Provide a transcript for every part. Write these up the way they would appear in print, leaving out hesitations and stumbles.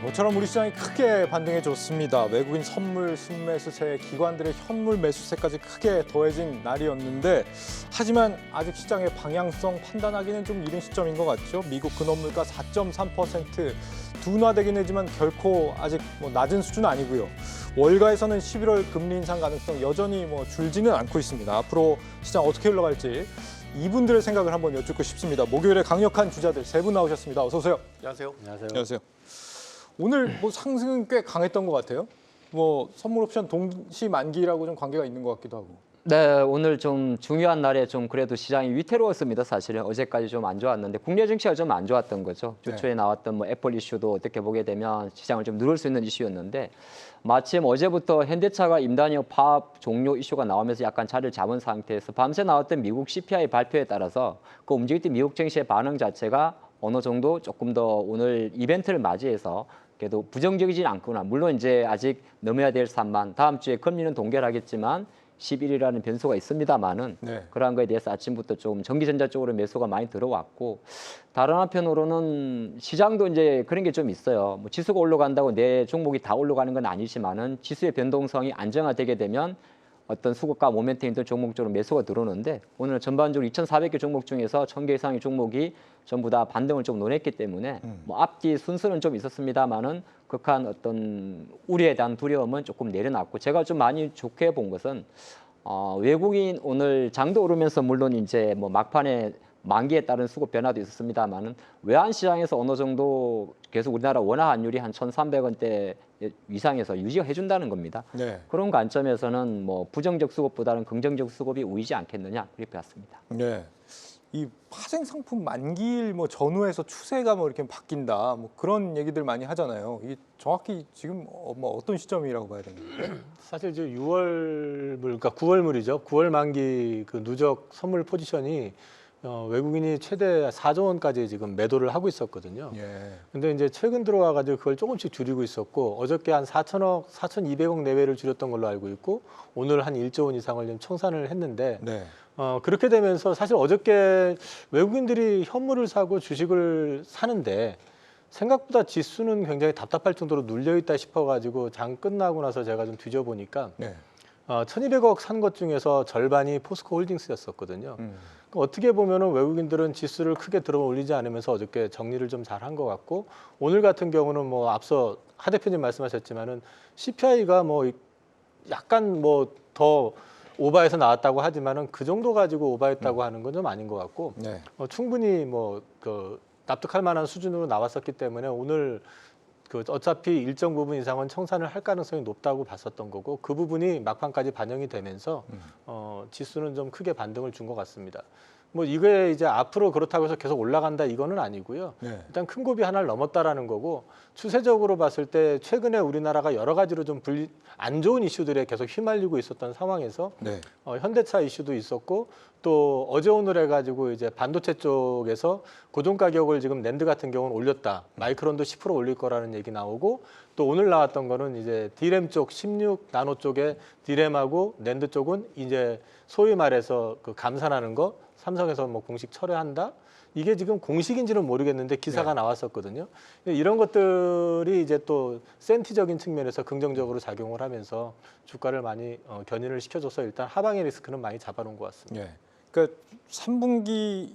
모처럼 우리 시장이 크게 반등해줬습니다. 외국인 선물 순매수세, 기관들의 현물 매수세까지 크게 더해진 날이었는데 하지만 아직 시장의 방향성 판단하기는 좀 이른 시점인 것 같죠. 미국 근원물가 4.3% 둔화되긴 하지만 결코 아직 낮은 수준 아니고요. 월가에서는 11월 금리 인상 가능성 여전히 줄지는 않고 있습니다. 앞으로 시장 어떻게 흘러갈지 이분들의 생각을 한번 여쭙고 싶습니다. 목요일에 강력한 주자들 세 분 나오셨습니다. 어서 오세요. 안녕하세요. 안녕하세요. 오늘 상승은 꽤 강했던 것 같아요. 선물 옵션 동시 만기라고 좀 관계가 있는 것 같기도 하고. 네, 오늘 좀 중요한 날에 좀 그래도 시장이 위태로웠습니다. 사실은 어제까지 좀 안 좋았는데 국내 증시가 좀 안 좋았던 거죠. 주초에 나왔던 애플 이슈도 어떻게 보게 되면 시장을 좀 누를 수 있는 이슈였는데 마침 어제부터 현대차가 임단료 파업 종료 이슈가 나오면서 약간 자리를 잡은 상태에서 밤새 나왔던 미국 CPI 발표에 따라서 그 움직일 때 미국 증시의 반응 자체가 어느 정도 조금 더 오늘 이벤트를 맞이해서 그래도 부정적이진 않구나. 물론 이제 아직 넘어야 될 산만, 다음 주에 금리는 동결하겠지만 11이라는 변수가 있습니다만은 그러한 거에 대해서 아침부터 좀 전기전자 쪽으로 매수가 많이 들어왔고 다른 한편으로는 시장도 이제 그런 게 좀 있어요. 지수가 올라간다고 내 종목이 다 올라가는 건 아니지만은 지수의 변동성이 안정화되게 되면 어떤 수급과 모멘텀 있던 종목 쪽으로 매수가 들어오는데 오늘 전반적으로 2,400개 종목 중에서 1,000개 이상의 종목이 전부 다 반등을 좀 논했기 때문에 앞뒤 순서는 좀 있었습니다만은 극한 어떤 우려에 대한 두려움은 조금 내려놨고 제가 좀 많이 좋게 본 것은 외국인 오늘 장도 오르면서 물론 이제 막판에 만기에 따른 수급 변화도 있었습니다만은 외환 시장에서 어느 정도 계속 우리나라 원화 환율이 한 1,300원대 이상에서 유지해 준다는 겁니다. 그런 관점에서는 부정적 수급보다는 긍정적 수급이 우위지 않겠느냐 그렇게 봤습니다. 네. 이 파생 상품 만기일 전후에서 추세가 이렇게 바뀐다 그런 얘기들 많이 하잖아요. 이게 정확히 지금 어떤 시점이라고 봐야 되는 거예요? 사실 이제 6월물, 그러니까 9월물이죠. 9월 만기 그 누적 선물 포지션이 외국인이 최대 4조 원까지 지금 매도를 하고 있었거든요. 근데 이제 최근 들어와가지고 그걸 조금씩 줄이고 있었고 어저께 한 4천억, 4,200억 내외를 줄였던 걸로 알고 있고 오늘 한 1조 원 이상을 좀 청산을 했는데 그렇게 되면서 사실 어저께 외국인들이 현물을 사고 주식을 사는데 생각보다 지수는 굉장히 답답할 정도로 눌려있다 싶어가지고 장 끝나고 나서 제가 좀 뒤져보니까 1,200억 산 것 중에서 절반이 포스코 홀딩스였었거든요. 어떻게 보면은 외국인들은 지수를 크게 들어 올리지 않으면서 어저께 정리를 좀 잘한 것 같고 오늘 같은 경우는 앞서 하 대표님 말씀하셨지만은 CPI가 약간 더 오바해서 나왔다고 하지만은 그 정도 가지고 오바했다고 하는 건 좀 아닌 것 같고 충분히 납득할 만한 수준으로 나왔었기 때문에 오늘 어차피 일정 부분 이상은 청산을 할 가능성이 높다고 봤었던 거고 그 부분이 막판까지 반영이 되면서 지수는 좀 크게 반등을 준 것 같습니다. 이게 이제 앞으로 그렇다고 해서 계속 올라간다 이거는 아니고요. 일단 큰 곱이 하나를 넘었다라는 거고 추세적으로 봤을 때 최근에 우리나라가 여러 가지로 좀 안 좋은 이슈들에 계속 휘말리고 있었던 상황에서 현대차 이슈도 있었고 또 어제 오늘 해가지고 이제 반도체 쪽에서 고정 가격을 지금 낸드 같은 경우는 올렸다. 마이크론도 10% 올릴 거라는 얘기 나오고 또 오늘 나왔던 거는 이제 디램 쪽 16 나노 쪽에 디램하고 낸드 쪽은 이제 소위 말해서 그 감산하는 거 삼성에서 공식 철회한다. 이게 지금 공식인지는 모르겠는데 기사가 나왔었거든요. 이런 것들이 이제 또 센티적인 측면에서 긍정적으로 작용을 하면서 주가를 많이 견인을 시켜줘서 일단 하방의 리스크는 많이 잡아놓은 것 같습니다. 그러니까 3분기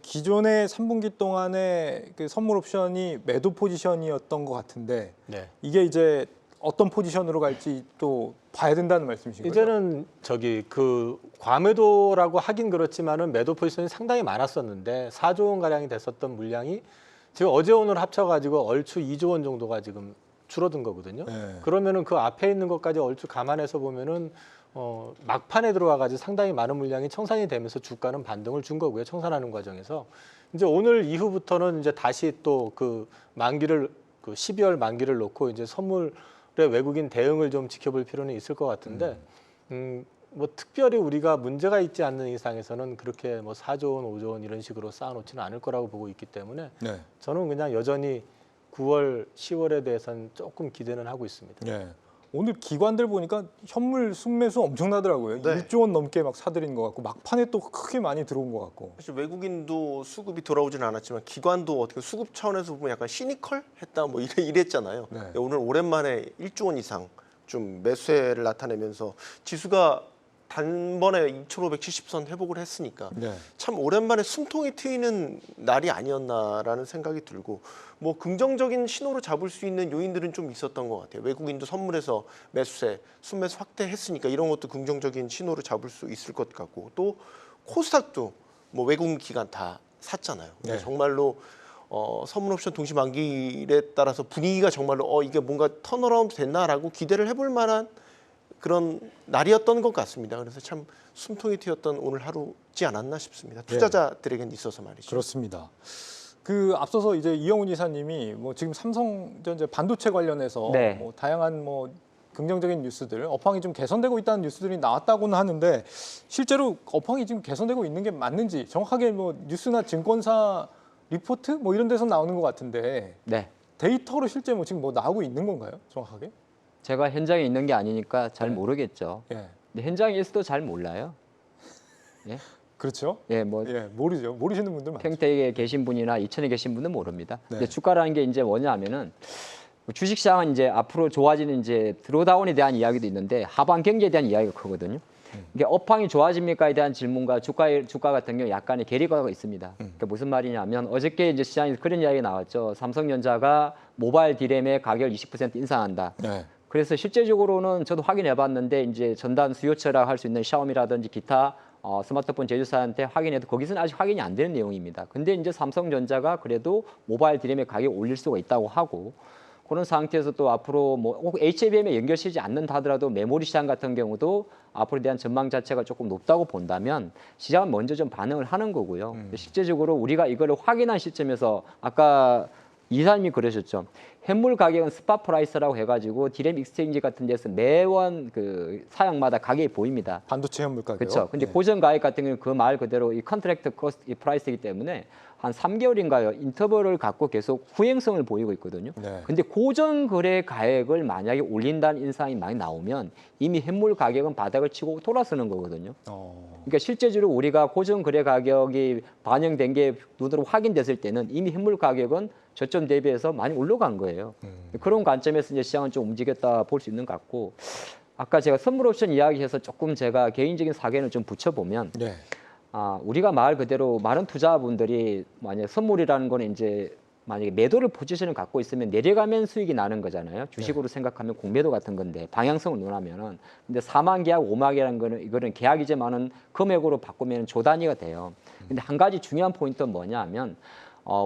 기존의 3분기 동안의 그 선물 옵션이 매도 포지션이었던 것 같은데 이게 이제 어떤 포지션으로 갈지 또 봐야 된다는 말씀이신 거죠? 이제는 과매도라고 하긴 그렇지만은 매도 포지션이 상당히 많았었는데 4조 원 가량이 됐었던 물량이 지금 어제 오늘 합쳐가지고 얼추 2조 원 정도가 지금 줄어든 거거든요. 그러면은 그 앞에 있는 것까지 얼추 감안해서 보면은 막판에 들어와가지고 상당히 많은 물량이 청산이 되면서 주가는 반등을 준 거고요. 청산하는 과정에서 이제 오늘 이후부터는 이제 다시 또 그 만기를 12월 만기를 놓고 이제 선물의 외국인 대응을 좀 지켜볼 필요는 있을 것 같은데 특별히 우리가 문제가 있지 않는 이상에서는 그렇게 4조 원, 5조 원 이런 식으로 쌓아놓지는 않을 거라고 보고 있기 때문에 저는 그냥 여전히 9월, 10월에 대해서는 조금 기대는 하고 있습니다. 오늘 기관들 보니까 현물 순매수 엄청나더라고요. 네. 1조 원 넘게 막 사들인 것 같고 막판에 또 크게 많이 들어온 것 같고. 사실 외국인도 수급이 돌아오지는 않았지만 기관도 어떻게 수급 차원에서 보면 약간 시니컬했다 뭐 이랬잖아요. 네. 오늘 오랜만에 1조 원 이상 좀 매수세를 나타내면서 지수가 단번에 2,570선 회복을 했으니까 네. 참 오랜만에 숨통이 트이는 날이 아니었나라는 생각이 들고 뭐 긍정적인 신호로 잡을 수 있는 요인들은 좀 있었던 것 같아요. 외국인도 선물에서 매수세, 순매수 확대했으니까 이런 것도 긍정적인 신호로 잡을 수 있을 것 같고 또 코스닥도 뭐 외국인 기관 다 샀잖아요. 네. 정말로 선물 옵션 동시 만기일에 따라서 분위기가 정말로 이게 뭔가 턴어라운드 됐나라고 기대를 해볼 만한 그런 날이었던 것 같습니다. 그래서 참 숨통이 트였던 오늘 하루지 않았나 싶습니다. 투자자들에겐 있어서 말이죠. 그렇습니다. 그 앞서서 이제 이영훈 이사님이 뭐 지금 삼성전자 반도체 관련해서 네. 뭐 다양한 뭐 긍정적인 뉴스들, 업황이 좀 개선되고 있다는 뉴스들이 나왔다고는 하는데 실제로 업황이 지금 개선되고 있는 게 맞는지 정확하게 뭐 뉴스나 증권사 리포트 뭐 이런 데서 나오는 것 같은데 네. 데이터로 실제 뭐 지금 뭐 나오고 있는 건가요? 정확하게? 제가 현장에 있는 게 아니니까 잘 네. 모르겠죠. 예. 근데 현장에 있어도 잘 몰라요. 예, 그렇죠? 예, 뭐 예, 모르죠. 모르시는 분들 많죠. 평택에 계신 분이나 이천에 계신 분은 모릅니다. 네. 근데 주가라는 게 이제 뭐냐면은 주식시장은 이제 앞으로 좋아지는 이제 드로다운에 대한 이야기도 있는데 하방 경제에 대한 이야기가 크거든요. 이게 업황이 좋아집니까에 대한 질문과 주가 같은 경우 약간의 괴리가 있습니다. 그러니까 무슨 말이냐면 어저께 이제 시장에서 그런 이야기가 나왔죠. 삼성전자가 모바일 디램의 가격을 20% 인상한다. 네. 그래서 실제적으로는 저도 확인해봤는데 이제 전단 수요처라 할 수 있는 샤오미라든지 기타 스마트폰 제조사한테 확인해도 거기서는 아직 확인이 안 되는 내용입니다. 근데 이제 삼성전자가 그래도 모바일 디램의 가격을 올릴 수가 있다고 하고 그런 상태에서 또 앞으로 뭐 HBM에 연결시키지 않는다 하더라도 메모리 시장 같은 경우도 앞으로에 대한 전망 자체가 조금 높다고 본다면 시장은 먼저 좀 반응을 하는 거고요. 실제적으로 우리가 이거를 확인한 시점에서 아까 이사님이 그러셨죠. 현물 가격은 스팟 프라이스라고 해가지고 디램 익스체인지 같은 데서 매원 그 사양마다 가격이 보입니다. 반도체 현물 가격. 그렇죠. 근데 예. 고정 가격 같은 경우는 그 말 그대로 이 컨트랙트 코스트 이 프라이스이기 때문에 한 3개월인가요? 인터벌을 갖고 계속 후행성을 보이고 있거든요. 네. 근데 고정 거래 가액을 만약에 올린다는 인상이 많이 나오면 이미 현물 가격은 바닥을 치고 돌아서는 거거든요. 그러니까 실제적으로 우리가 고정 거래 가격이 반영된 게 눈으로 확인됐을 때는 이미 현물 가격은 저점 대비해서 많이 올라간 거예요. 그런 관점에서 이제 시장은 좀 움직였다 볼 수 있는 것 같고 아까 제가 선물 옵션 이야기해서 조금 제가 개인적인 사견을 좀 붙여보면 네. 우리가 말 그대로 많은 투자분들이 만약 선물이라는 거는 이제 만약에 매도를 포지션을 갖고 있으면 내려가면 수익이 나는 거잖아요. 주식으로 생각하면 공매도 같은 건데 방향성을 논하면은 근데 4만 계약, 5만 계약이라는 거는 이거는 계약이지만은 금액으로 바꾸면 조 단위가 돼요. 근데 한 가지 중요한 포인트는 뭐냐하면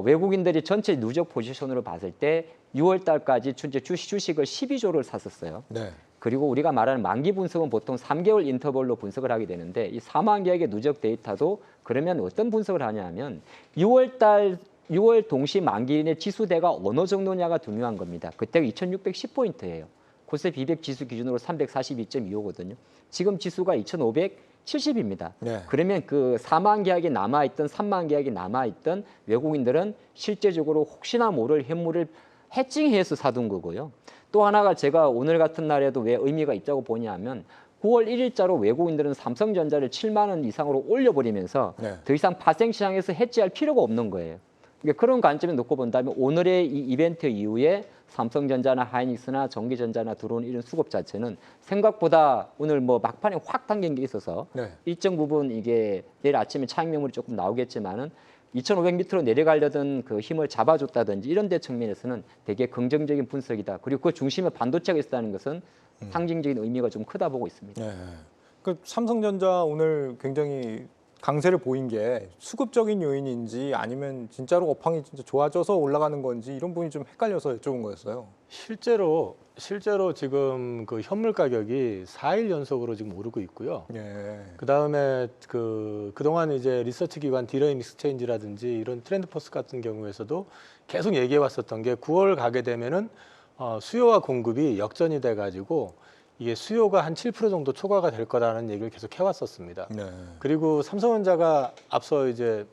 외국인들이 전체 누적 포지션으로 봤을 때 6월 달까지 주식을 12조를 샀었어요. 네. 그리고 우리가 말하는 만기 분석은 보통 3개월 인터벌로 분석을 하게 되는데 이 4만 계약의 누적 데이터도 그러면 어떤 분석을 하냐면 6월 동시 만기인의 지수대가 어느 정도냐가 중요한 겁니다. 그때가 2610포인트예요. 코스피 200 지수 기준으로 342.25거든요. 지금 지수가 2570입니다. 네. 그러면 그 4만 계약이 남아있던 3만 계약이 남아있던 외국인들은 실제적으로 혹시나 모를 현물을 해칭해서 사둔 거고요. 또 하나가 제가 오늘 같은 날에도 왜 의미가 있다고 보냐면 9월 1일자로 외국인들은 삼성전자를 7만 원 이상으로 올려버리면서 네. 더 이상 파생 시장에서 해지할 필요가 없는 거예요. 그러니까 그런 관점에 놓고 본다면 오늘의 이 이벤트 이후에 삼성전자나 하이닉스나 전기전자나 들어오는 이런 수급 자체는 생각보다 오늘 뭐 막판에 확 당긴 게 있어서 네. 일정 부분 이게 내일 아침에 차익 매물이 조금 나오겠지만은 2,500 밑으로 내려가려던 그 힘을 잡아줬다든지 이런 데 측면에서는 되게 긍정적인 분석이다. 그리고 그 중심에 반도체가 있다는 것은 상징적인 의미가 좀 크다 보고 있습니다. 네. 그 삼성전자 오늘 굉장히 강세를 보인 게 수급적인 요인인지 아니면 진짜로 업황이 진짜 좋아져서 올라가는 건지 이런 부분이 좀 헷갈려서 여쭤본 거였어요. 실제로 지금 그 현물 가격이 4일 연속으로 지금 오르고 있고요. 예. 그다음에 그동안 이제 리서치 기관 디램 익스체인지라든지 이런 트렌드포스 같은 경우에서도 계속 얘기해 왔었던 게 9월 가게 되면은 수요와 공급이 역전이 돼 가지고 이게 수요가 한 7% 정도 초과가 될 거라는 얘기를 계속 해왔었습니다. 네. 그리고 삼성전자가 앞서 이제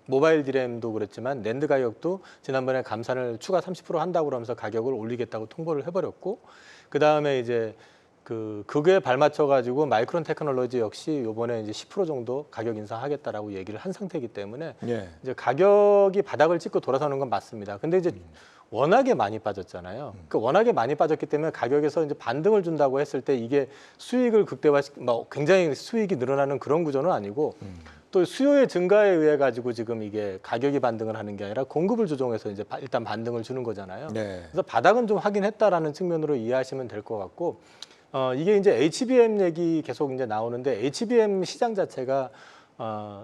모바일 디램도 그랬지만 낸드 가격도 지난번에 감산을 추가 30% 한다고 그러면서 가격을 올리겠다고 통보를 해버렸고, 그 다음에 이제 그거에 발맞춰 가지고 마이크론 테크놀로지 역시 이번에 이제 10% 정도 가격 인상하겠다라고 얘기를 한 상태이기 때문에 예. 이제 가격이 바닥을 찍고 돌아서는 건 맞습니다. 근데 이제 워낙에 많이 빠졌잖아요. 그 워낙에 많이 빠졌기 때문에 가격에서 이제 반등을 준다고 했을 때 이게 수익을 뭐 굉장히 수익이 늘어나는 그런 구조는 아니고 또 수요의 증가에 의해 가지고 지금 이게 가격이 반등을 하는 게 아니라 공급을 조정해서 이제 일단 반등을 주는 거잖아요. 네. 그래서 바닥은 좀 확인했다라는 측면으로 이해하시면 될 것 같고, 이게 이제 HBM 얘기 계속 이제 나오는데 HBM 시장 자체가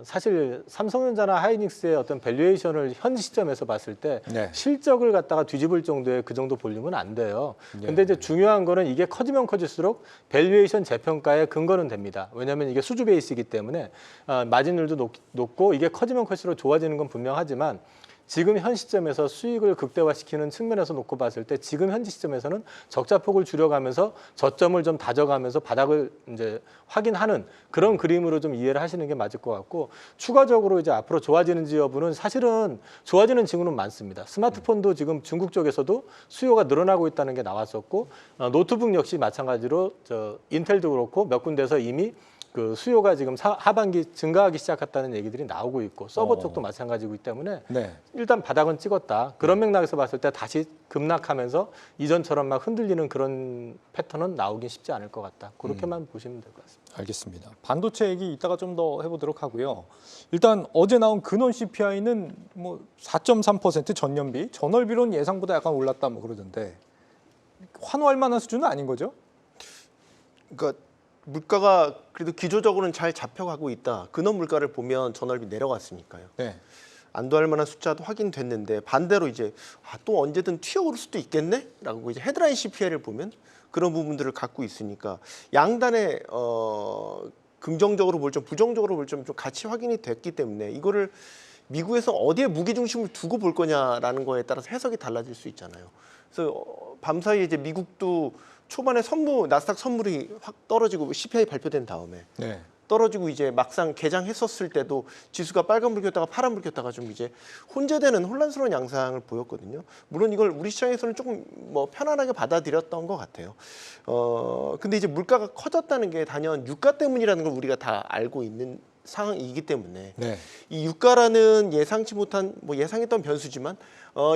사실 삼성전자나 하이닉스의 어떤 밸류에이션을 현 시점에서 봤을 때 네. 실적을 갖다가 뒤집을 정도의 그 정도 볼륨은 안 돼요. 예. 근데 이제 중요한 거는 이게 커지면 커질수록 밸류에이션 재평가의 근거는 됩니다. 왜냐하면 이게 수주 베이스이기 때문에 마진율도 높고 이게 커지면 커질수록 좋아지는 건 분명하지만 지금 현 시점에서 수익을 극대화시키는 측면에서 놓고 봤을 때 지금 현지 시점에서는 적자폭을 줄여가면서 저점을 좀 다져가면서 바닥을 이제 확인하는 그런 그림으로 좀 이해를 하시는 게 맞을 것 같고, 추가적으로 이제 앞으로 좋아지는지 여부는 사실은 좋아지는 징후는 많습니다. 스마트폰도 지금 중국 쪽에서도 수요가 늘어나고 있다는 게 나왔었고, 노트북 역시 마찬가지로 인텔도 그렇고 몇 군데서 이미 그 수요가 지금 하반기 증가하기 시작했다는 얘기들이 나오고 있고, 서버 쪽도 마찬가지이기 때문에 네. 일단 바닥은 찍었다. 그런 맥락에서 봤을 때 다시 급락하면서 이전처럼 막 흔들리는 그런 패턴은 나오긴 쉽지 않을 것 같다. 그렇게만 보시면 될 것 같습니다. 알겠습니다. 반도체 얘기 이따가 좀 더 해보도록 하고요. 일단 어제 나온 근원 CPI는 뭐 4.3% 전년비, 전월비로는 예상보다 약간 올랐다 뭐 그러던데 환호할 만한 수준은 아닌 거죠? 그러니까 물가가 그래도 기조적으로는 잘 잡혀가고 있다. 근원 물가를 보면 전월비 내려갔으니까요. 네. 안도할 만한 숫자도 확인됐는데 반대로 이제 또 언제든 튀어오를 수도 있겠네? 라고 이제 헤드라인 CPI를 보면 그런 부분들을 갖고 있으니까 양단에 긍정적으로 볼 점, 부정적으로 볼 점 좀 같이 확인이 됐기 때문에 이거를 미국에서 어디에 무게 중심을 두고 볼 거냐라는 거에 따라서 해석이 달라질 수 있잖아요. 그래서 밤사이에 이제 미국도 초반에 나스닥 선물이 확 떨어지고 CPI 발표된 다음에 네. 떨어지고 이제 막상 개장했었을 때도 지수가 빨간불 켰다가 파란불 켰다가 좀 이제 혼재되는 혼란스러운 양상을 보였거든요. 물론 이걸 우리 시장에서는 조금 뭐 편안하게 받아들였던 것 같아요. 근데 이제 물가가 커졌다는 게 단연 유가 때문이라는 걸 우리가 다 알고 있는 상황이기 때문에 네. 이 유가라는 예상치 못한 뭐 예상했던 변수지만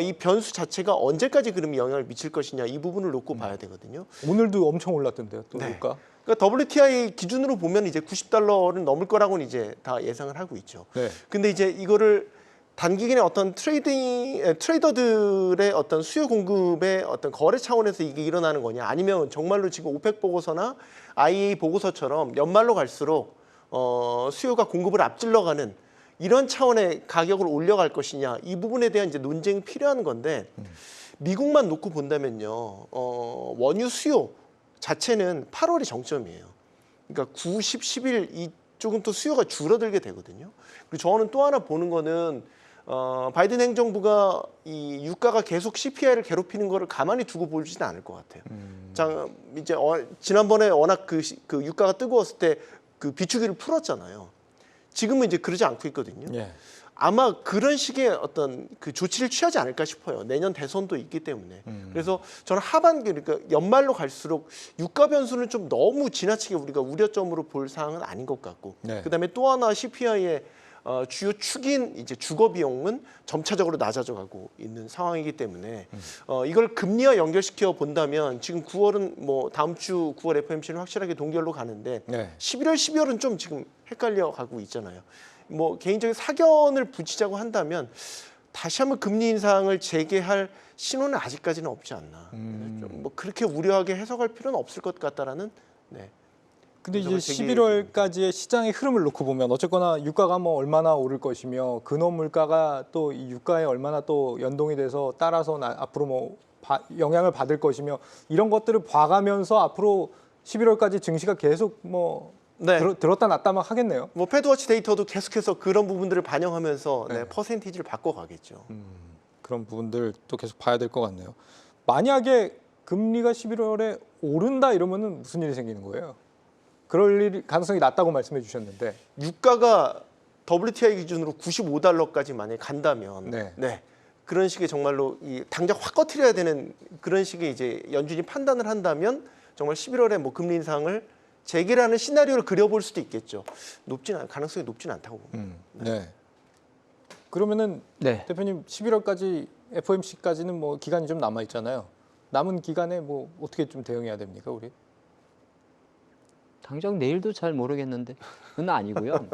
이 변수 자체가 언제까지 그럼 영향을 미칠 것이냐 이 부분을 놓고 봐야 되거든요. 오늘도 엄청 올랐던데요. 또 네. 물가. 그러니까 WTI 기준으로 보면 이제 $90를 넘을 거라고는 이제 다 예상을 하고 있죠. 네. 근데 이제 이거를 단기간에 어떤 트레이더들의 어떤 수요 공급의 어떤 거래 차원에서 이게 일어나는 거냐, 아니면 정말로 지금 오펙 보고서나 IEA 보고서처럼 연말로 갈수록 수요가 공급을 앞질러가는 이런 차원의 가격을 올려갈 것이냐, 이 부분에 대한 이제 논쟁이 필요한 건데 미국만 놓고 본다면요, 원유 수요 자체는 8월이 정점이에요. 그러니까 9, 10, 11 이쪽은 또 수요가 줄어들게 되거든요. 그리고 저는 또 하나 보는 거는 바이든 행정부가 이 유가가 계속 CPI를 괴롭히는 거를 가만히 두고 보지는 않을 것 같아요. 이제 지난번에 워낙 그 유가가 뜨거웠을 때 그 비추기를 풀었잖아요. 지금은 이제 그러지 않고 있거든요. 예. 아마 그런 식의 어떤 그 조치를 취하지 않을까 싶어요. 내년 대선도 있기 때문에. 그래서 저는 하반기, 그러니까 연말로 갈수록 유가 변수는 좀 너무 지나치게 우리가 우려점으로 볼 사항은 아닌 것 같고, 네. 그다음에 또 하나 CPI의 주요 축인 이제 주거 비용은 점차적으로 낮아져가고 있는 상황이기 때문에 이걸 금리와 연결시켜 본다면 지금 9월은 뭐 다음 주 9월 FOMC는 확실하게 동결로 가는데 네. 11월, 12월은 좀 지금 헷갈려 가고 있잖아요. 뭐 개인적인 사견을 붙이자고 한다면 다시 한번 금리 인상을 재개할 신호는 아직까지는 없지 않나. 좀 뭐 그렇게 우려하게 해석할 필요는 없을 것 같다라는. 네. 근데 이제 분석을 11월까지의 시장의 흐름을 놓고 보면 어쨌거나 유가가 뭐 얼마나 오를 것이며 근원 물가가 또 이 유가에 얼마나 또 연동이 돼서 따라서 앞으로 뭐 영향을 받을 것이며 이런 것들을 봐가면서 앞으로 11월까지 증시가 계속 뭐 네. 들었다 놨다 막 하겠네요. 뭐 패드워치 데이터도 계속해서 그런 부분들을 반영하면서 네. 네, 퍼센티지를 바꿔가겠죠. 그런 부분들 또 계속 봐야 될 것 같네요. 만약에 금리가 11월에 오른다 이러면은 무슨 일이 생기는 거예요? 그럴 가능성이 낮다고 말씀해 주셨는데. 유가가 WTI 기준으로 $95까지 만약에 간다면 네. 그런 식의 정말로 이 당장 확 꺼트려야 되는 그런 식의 이제 연준이 판단을 한다면 정말 11월에 뭐 금리 인상을 재개라는 시나리오를 그려볼 수도 있겠죠. 가능성이 높진 않다고 봅니다. 네. 그러면은 네. 대표님 11월까지 FOMC까지는 뭐 기간이 좀 남아 있잖아요. 남은 기간에 뭐 어떻게 좀 대응해야 됩니까, 우리? 당장 내일도 잘 모르겠는데 그건 아니고요.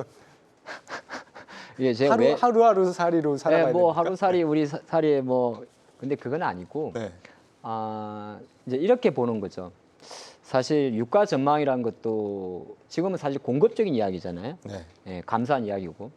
예, 제가 하루하루 살이로 살아가야 뭐 됩니까? 하루살이 우리 살이 뭐 근데 그건 아니고 네. 이제 이렇게 보는 거죠. 사실 유가 전망이라는 것도 지금은 사실 공급적인 이야기잖아요. 네. 예, 감사한 이야기고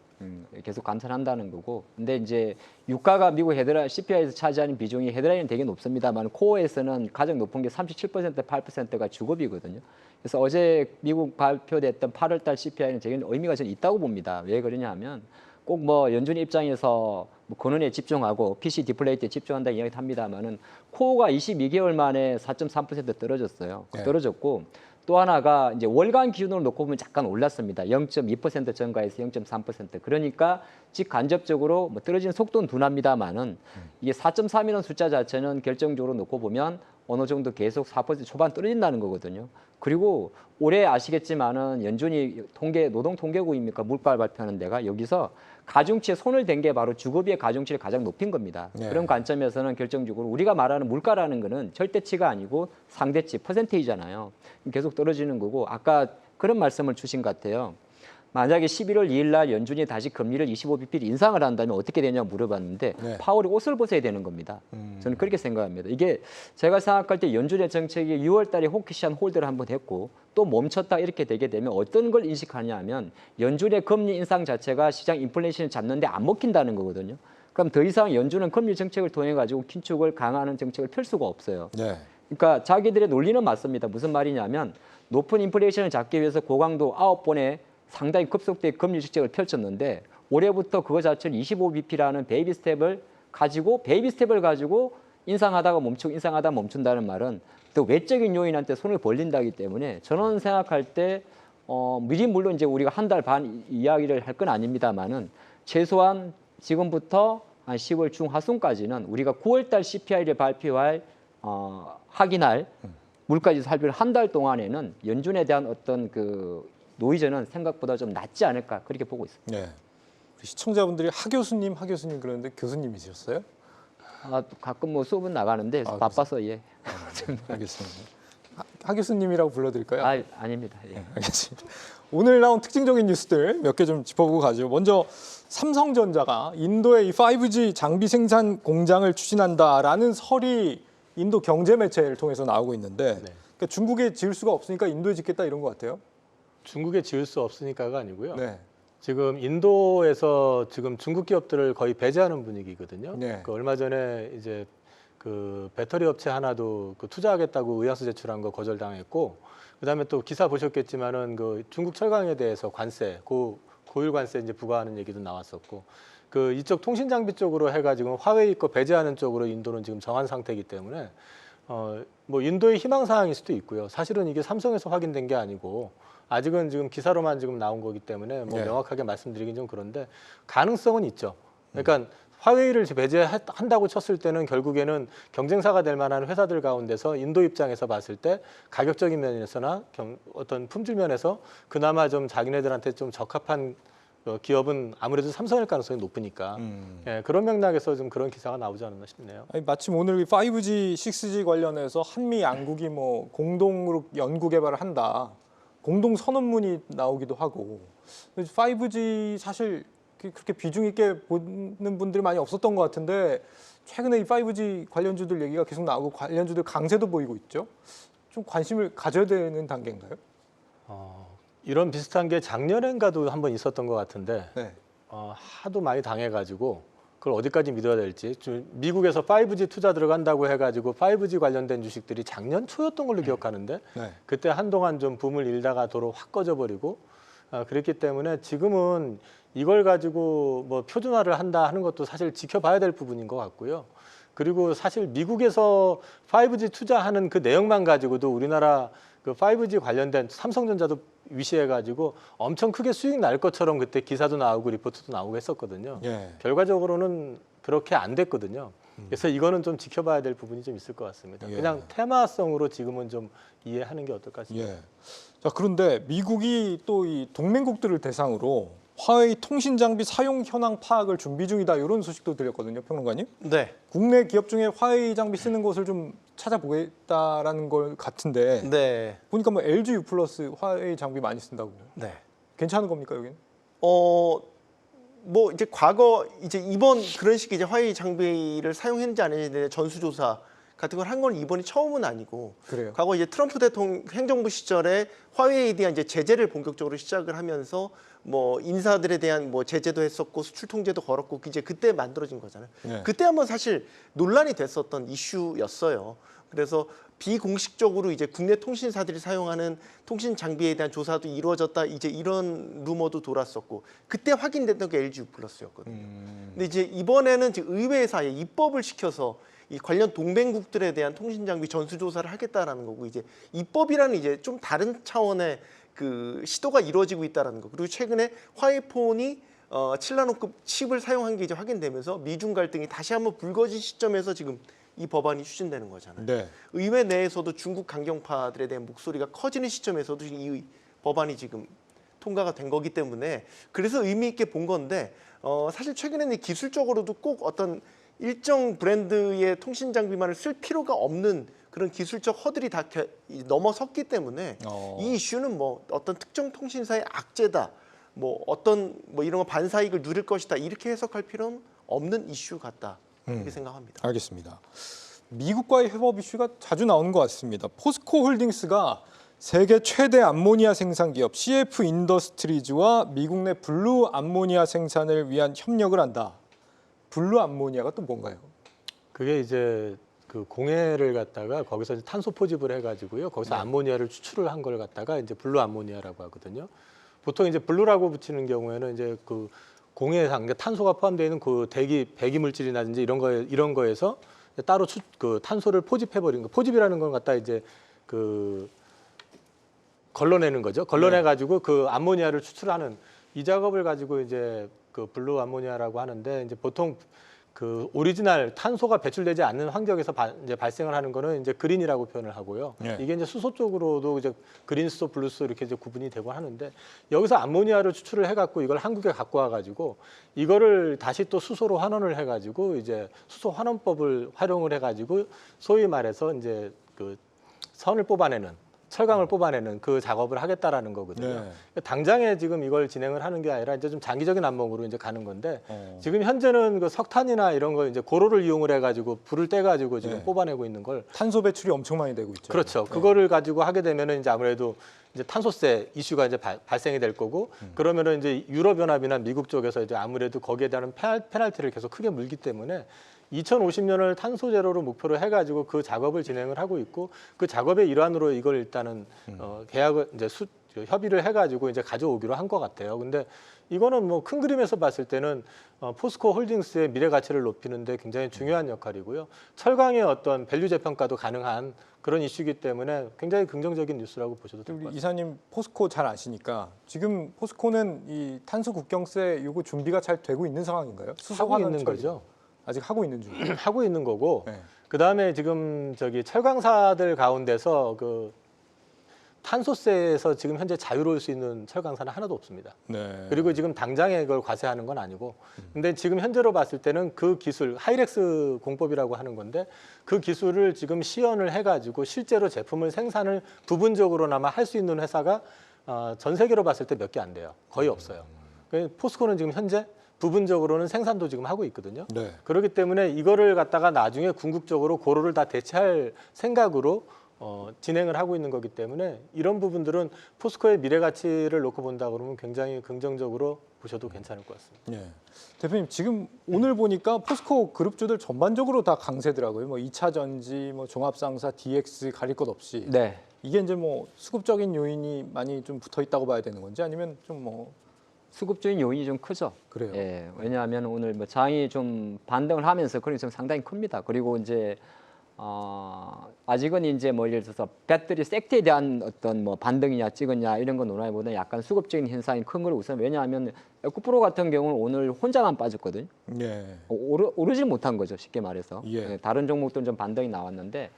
계속 감사를 한다는 거고. 근데 이제 유가가 미국 CPI에서 차지하는 비중이 헤드라인은 되게 높습니다만 코어에서는 가장 높은 게 37%, 8%가 주급이거든요. 그래서 어제 미국 발표됐던 8월달 CPI는 제게 의미가 저는 있다고 봅니다. 왜 그러냐 하면 꼭 뭐 연준 입장에서 뭐 근원에 집중하고 PC 디플레이트에 집중한다는 이야기를 합니다만은 코어가 22개월 만에 4.3% 떨어졌어요. 네. 떨어졌고 또 하나가 이제 월간 기준으로 놓고 보면 잠깐 올랐습니다. 0.2% 전가에서 0.3%. 그러니까 직간접적으로 뭐 떨어지는 속도는 둔합니다만은 이게 4.3이라는 숫자 자체는 결정적으로 놓고 보면 어느 정도 계속 4% 초반 떨어진다는 거거든요. 그리고 올해 아시겠지만은 연준이 노동 통계국입니까? 물가 발표하는 데가 여기서 가중치에 손을 댄 게 바로 주거비의 가중치를 가장 높인 겁니다. 네. 그런 관점에서는 결정적으로 우리가 말하는 물가라는 거는 절대치가 아니고 상대치 퍼센테이잖아요. 계속 떨어지는 거고 아까 그런 말씀을 주신 것 같아요. 만약에 11월 2일 날 연준이 다시 금리를 25bp를 인상을 한다면 어떻게 되냐 물어봤는데 네. 파월이 옷을 벗어야 되는 겁니다. 저는 그렇게 생각합니다. 이게 제가 생각할 때 연준의 정책이 6월 달에 호키시한 홀드를 한번 했고 또 멈췄다 이렇게 되게 되면 어떤 걸 인식하냐 하면 연준의 금리 인상 자체가 시장 인플레이션을 잡는데 안 먹힌다는 거거든요. 그럼 더 이상 연준은 금리 정책을 통해 가지고 긴축을 강화하는 정책을 펼 수가 없어요. 네. 그러니까 자기들의 논리는 맞습니다. 무슨 말이냐면 높은 인플레이션을 잡기 위해서 고강도 9번의 상당히 급속도의 금리 정책을 펼쳤는데 올해부터 그거 자체를 25bp라는 베이비 스텝을 가지고 인상하다가 멈추고 인상하다가 멈춘다는 말은 또 외적인 요인한테 손을 벌린다기 때문에 저는 생각할 때 미리 물론 이제 우리가 한 달 반 이야기를 할 건 아닙니다만은 최소한 지금부터 한 10월 중하순까지는 우리가 9월달 CPI를 발표할 확인할 물가지수 살펴볼 한 달 동안에는 연준에 대한 어떤 그 노이즈는 생각보다 좀 낮지 않을까 그렇게 보고 있습니다. 네. 우리 시청자분들이 하 교수님 그러는데 교수님이셨어요? 가끔 뭐 수업은 나가는데 바빠서 예. 알겠습니다. 하 교수님이라고 불러드릴까요? 아닙니다. 예. 알겠습니다. 오늘 나온 특징적인 뉴스들 몇 개 좀 짚어보고 가죠. 먼저 삼성전자가 인도의 이 5G 장비 생산 공장을 추진한다라는 설이 인도 경제 매체를 통해서 나오고 있는데 그러니까 중국에 지을 수가 없으니까 인도에 짓겠다 이런 것 같아요. 중국에 지을 수 없으니까가 아니고요. 네. 지금 인도에서 지금 중국 기업들을 거의 배제하는 분위기거든요. 네. 그 얼마 전에 이제 그 배터리 업체 하나도 그 투자하겠다고 의향서 제출한 거 거절당했고, 그다음에 또 기사 보셨겠지만은 그 중국 철강에 대해서 관세, 고율 관세 이제 부과하는 얘기도 나왔었고, 그 이쪽 통신 장비 쪽으로 해가지고 화웨이 거 배제하는 쪽으로 인도는 지금 정한 상태이기 때문에 뭐 인도의 희망 사항일 수도 있고요. 사실은 이게 삼성에서 확인된 게 아니고. 아직은 지금 기사로만 지금 나온 거기 때문에 뭐 네. 명확하게 말씀드리긴 좀 그런데 가능성은 있죠. 그러니까 화웨이를 배제한다고 쳤을 때는 결국에는 경쟁사가 될 만한 회사들 가운데서 인도 입장에서 봤을 때 가격적인 면에서나 어떤 품질 면에서 그나마 좀 자기네들한테 좀 적합한 기업은 아무래도 삼성일 가능성이 높으니까 예, 그런 맥락에서 좀 그런 기사가 나오지 않았나 싶네요. 아니, 마침 오늘 5G, 6G 관련해서 한미 양국이 뭐 공동으로 연구 개발을 한다. 공동 선언문이 나오기도 하고 5G 사실 그렇게 비중 있게 보는 분들이 많이 없었던 것 같은데 최근에 이 5G 관련주들 얘기가 계속 나오고 관련주들 강세도 보이고 있죠. 좀 관심을 가져야 되는 단계인가요? 이런 비슷한 게 작년엔가도 한번 있었던 것 같은데 네. 하도 많이 당해가지고 그걸 어디까지 믿어야 될지. 미국에서 5G 투자 들어간다고 해가지고 5G 관련된 주식들이 작년 초였던 걸로 기억하는데 네. 그때 한동안 좀 붐을 일다가 도로 확 꺼져버리고 그랬기 때문에 지금은 이걸 가지고 뭐 표준화를 한다 하는 것도 사실 지켜봐야 될 부분인 것 같고요. 그리고 사실 미국에서 5G 투자하는 그 내용만 가지고도 우리나라 그 5G 관련된 삼성전자도 위시해가지고 엄청 크게 수익 날 것처럼 그때 기사도 나오고 리포트도 나오고 했었거든요. 예. 결과적으로는 그렇게 안 됐거든요. 그래서 이거는 좀 지켜봐야 될 부분이 좀 있을 것 같습니다. 예. 그냥 테마성으로 지금은 좀 이해하는 게 어떨까 싶습니다. 예. 자, 그런데 미국이 또 이 동맹국들을 대상으로 화웨이 통신 장비 사용 현황 파악을 준비 중이다 이런 소식도 들렸거든요, 평론가님. 네. 국내 기업 중에 화웨이 장비 쓰는 곳을 좀 찾아보겠다라는 걸 같은데 네. 보니까 뭐 LG U 플러스 화웨이 장비 많이 쓴다고. 네. 괜찮은 겁니까 여기는? 뭐 이제 과거 이제 이번 그런 식의 이제 화웨이 장비를 사용했는지 안 했는지 전수조사 같은 걸 한 건 이번이 처음은 아니고 그래요. 과거 이제 트럼프 대통령 행정부 시절에 화웨이에 대한 이제 제재를 본격적으로 시작을 하면서 뭐 인사들에 대한 뭐 제재도 했었고 수출 통제도 걸었고 이제 그때 만들어진 거잖아요. 네. 그때 한번 사실 논란이 됐었던 이슈였어요. 그래서 비공식적으로 이제 국내 통신사들이 사용하는 통신 장비에 대한 조사도 이루어졌다 이제 이런 루머도 돌았었고 그때 확인됐던 게 LG U 플러스였거든요. 근데 이제 이번에는 지금 의회에서 아예 입법을 시켜서 이 관련 동맹국들에 대한 통신 장비 전수 조사를 하겠다라는 거고 이제 입법이라는 이제 좀 다른 차원의 그 시도가 이루어지고 있다라는 거. 그리고 최근에 화웨이폰이 7나노급 칩을 사용한 게 이제 확인되면서 미중 갈등이 다시 한번 불거진 시점에서 지금 이 법안이 추진되는 거잖아요. 네. 의회 내에서도 중국 강경파들에 대한 목소리가 커지는 시점에서도 이 법안이 지금 통과가 된 거기 때문에 그래서 의미 있게 본 건데 사실 최근에는 기술적으로도 꼭 어떤 일정 브랜드의 통신 장비만을 쓸 필요가 없는 그런 기술적 허들이 다 넘어섰기 때문에 이 이슈는 뭐 어떤 특정 통신사의 악재다, 뭐 어떤 뭐 이런 거 반사이익을 누릴 것이다 이렇게 해석할 필요는 없는 이슈 같다 이렇게 생각합니다. 알겠습니다. 미국과의 협업 이슈가 자주 나오는 것 같습니다. 포스코 홀딩스가 세계 최대 암모니아 생산 기업 CF 인더스트리즈와 미국 내 블루 암모니아 생산을 위한 협력을 한다. 블루 암모니아가 또 뭔가요? 그게 이제 그 공해를 갖다가 거기서 이제 탄소 포집을 해가지고요. 거기서 암모니아를 추출을 한 걸 갖다가 이제 블루 암모니아라고 하거든요. 보통 이제 블루라고 붙이는 경우에는 이제 그 공해상 탄소가 포함되어 있는 그 배기 물질이라든지 이런 거에서 따로 그 탄소를 포집해 버린 거. 포집이라는 건 갖다 이제 그 걸러내는 거죠. 걸러내 가지고 그 암모니아를 추출하는 이 작업을 가지고 이제 그 블루 암모니아라고 하는데 이제 보통 그 오리지널 탄소가 배출되지 않는 환경에서 이제 발생을 하는 거는 이제 그린이라고 표현을 하고요. 네. 이게 이제 수소 쪽으로도 이제 그린 수소, 블루 수소 이렇게 이제 구분이 되고 하는데 여기서 암모니아를 추출을 해갖고 이걸 한국에 갖고 와가지고 이거를 다시 또 수소로 환원을 해가지고 이제 수소 환원법을 활용을 해가지고 소위 말해서 이제 그 선을 뽑아내는. 철강을 뽑아내는 그 작업을 하겠다라는 거거든요. 네. 당장에 지금 이걸 진행을 하는 게 아니라 이제 좀 장기적인 안목으로 이제 가는 건데 지금 현재는 그 석탄이나 이런 거 이제 고로를 이용을 해가지고 불을 떼가지고 지금 뽑아내고 있는 걸 탄소 배출이 엄청 많이 되고 있죠. 그렇죠. 그거를 가지고 하게 되면은 이제 아무래도 이제 탄소세 이슈가 이제 발생이 될 거고 그러면은 이제 유럽연합이나 미국 쪽에서 이제 아무래도 거기에 대한 페널티를 계속 크게 물기 때문에 2050년을 탄소 제로로 목표로 해가지고 그 작업을 진행을 하고 있고 그 작업의 일환으로 이걸 일단은 계약을 이제 협의를 해가지고 이제 가져오기로 한 것 같아요. 근데 이거는 뭐 큰 그림에서 봤을 때는 포스코 홀딩스의 미래 가치를 높이는데 굉장히 중요한 역할이고요. 철강의 어떤 밸류 재평가도 가능한 그런 이슈이기 때문에 굉장히 긍정적인 뉴스라고 보셔도 될 것 같습니다. 이사님 포스코 잘 아시니까 지금 포스코는 이 탄소 국경세 요거 준비가 잘 되고 있는 상황인가요? 하고 있는 거죠. 아직 하고 있는 중. 하고 있는 거고 네. 그다음에 지금 저기 철강사들 가운데서 그 탄소세에서 지금 현재 자유로울 수 있는 철강사는 하나도 없습니다. 네. 그리고 지금 당장에 그걸 과세하는 건 아니고 근데 지금 현재로 봤을 때는 그 기술 하이렉스 공법이라고 하는 건데 그 기술을 지금 시연을 해가지고 실제로 제품을 생산을 부분적으로나마 할 수 있는 회사가 전 세계로 봤을 때 몇 개 안 돼요. 거의 없어요. 포스코는 지금 현재 부분적으로는 생산도 지금 하고 있거든요. 네. 그렇기 때문에 이거를 갖다가 나중에 궁극적으로 고로를 다 대체할 생각으로 진행을 하고 있는 거기 때문에 이런 부분들은 포스코의 미래 가치를 놓고 본다 그러면 굉장히 긍정적으로 보셔도 괜찮을 것 같습니다. 네. 대표님 지금 오늘 보니까 포스코 그룹주들 전반적으로 다 강세더라고요. 뭐 2차 전지, 뭐 종합상사, DX 가릴 것 없이. 네. 이게 이제 뭐 수급적인 요인이 많이 좀 붙어 있다고 봐야 되는 건지 아니면 좀 뭐 수급적인 요인이 좀 크죠. 그래요. 예, 왜냐하면 오늘 뭐 장이 좀 반등을 하면서 그런 좀 상당히 큽니다. 그리고 이제 아직은 이제 뭐 예를 들어서 배터리 섹트에 대한 어떤 뭐 반등이냐 찍었냐 이런 거 논하기보다는 약간 수급적인 현상이 큰 걸 우선 왜냐하면 에코프로 같은 경우는 오늘 혼자만 빠졌거든요. 예. 오르지 못한 거죠, 쉽게 말해서. 예. 다른 종목들은 좀 반등이 나왔는데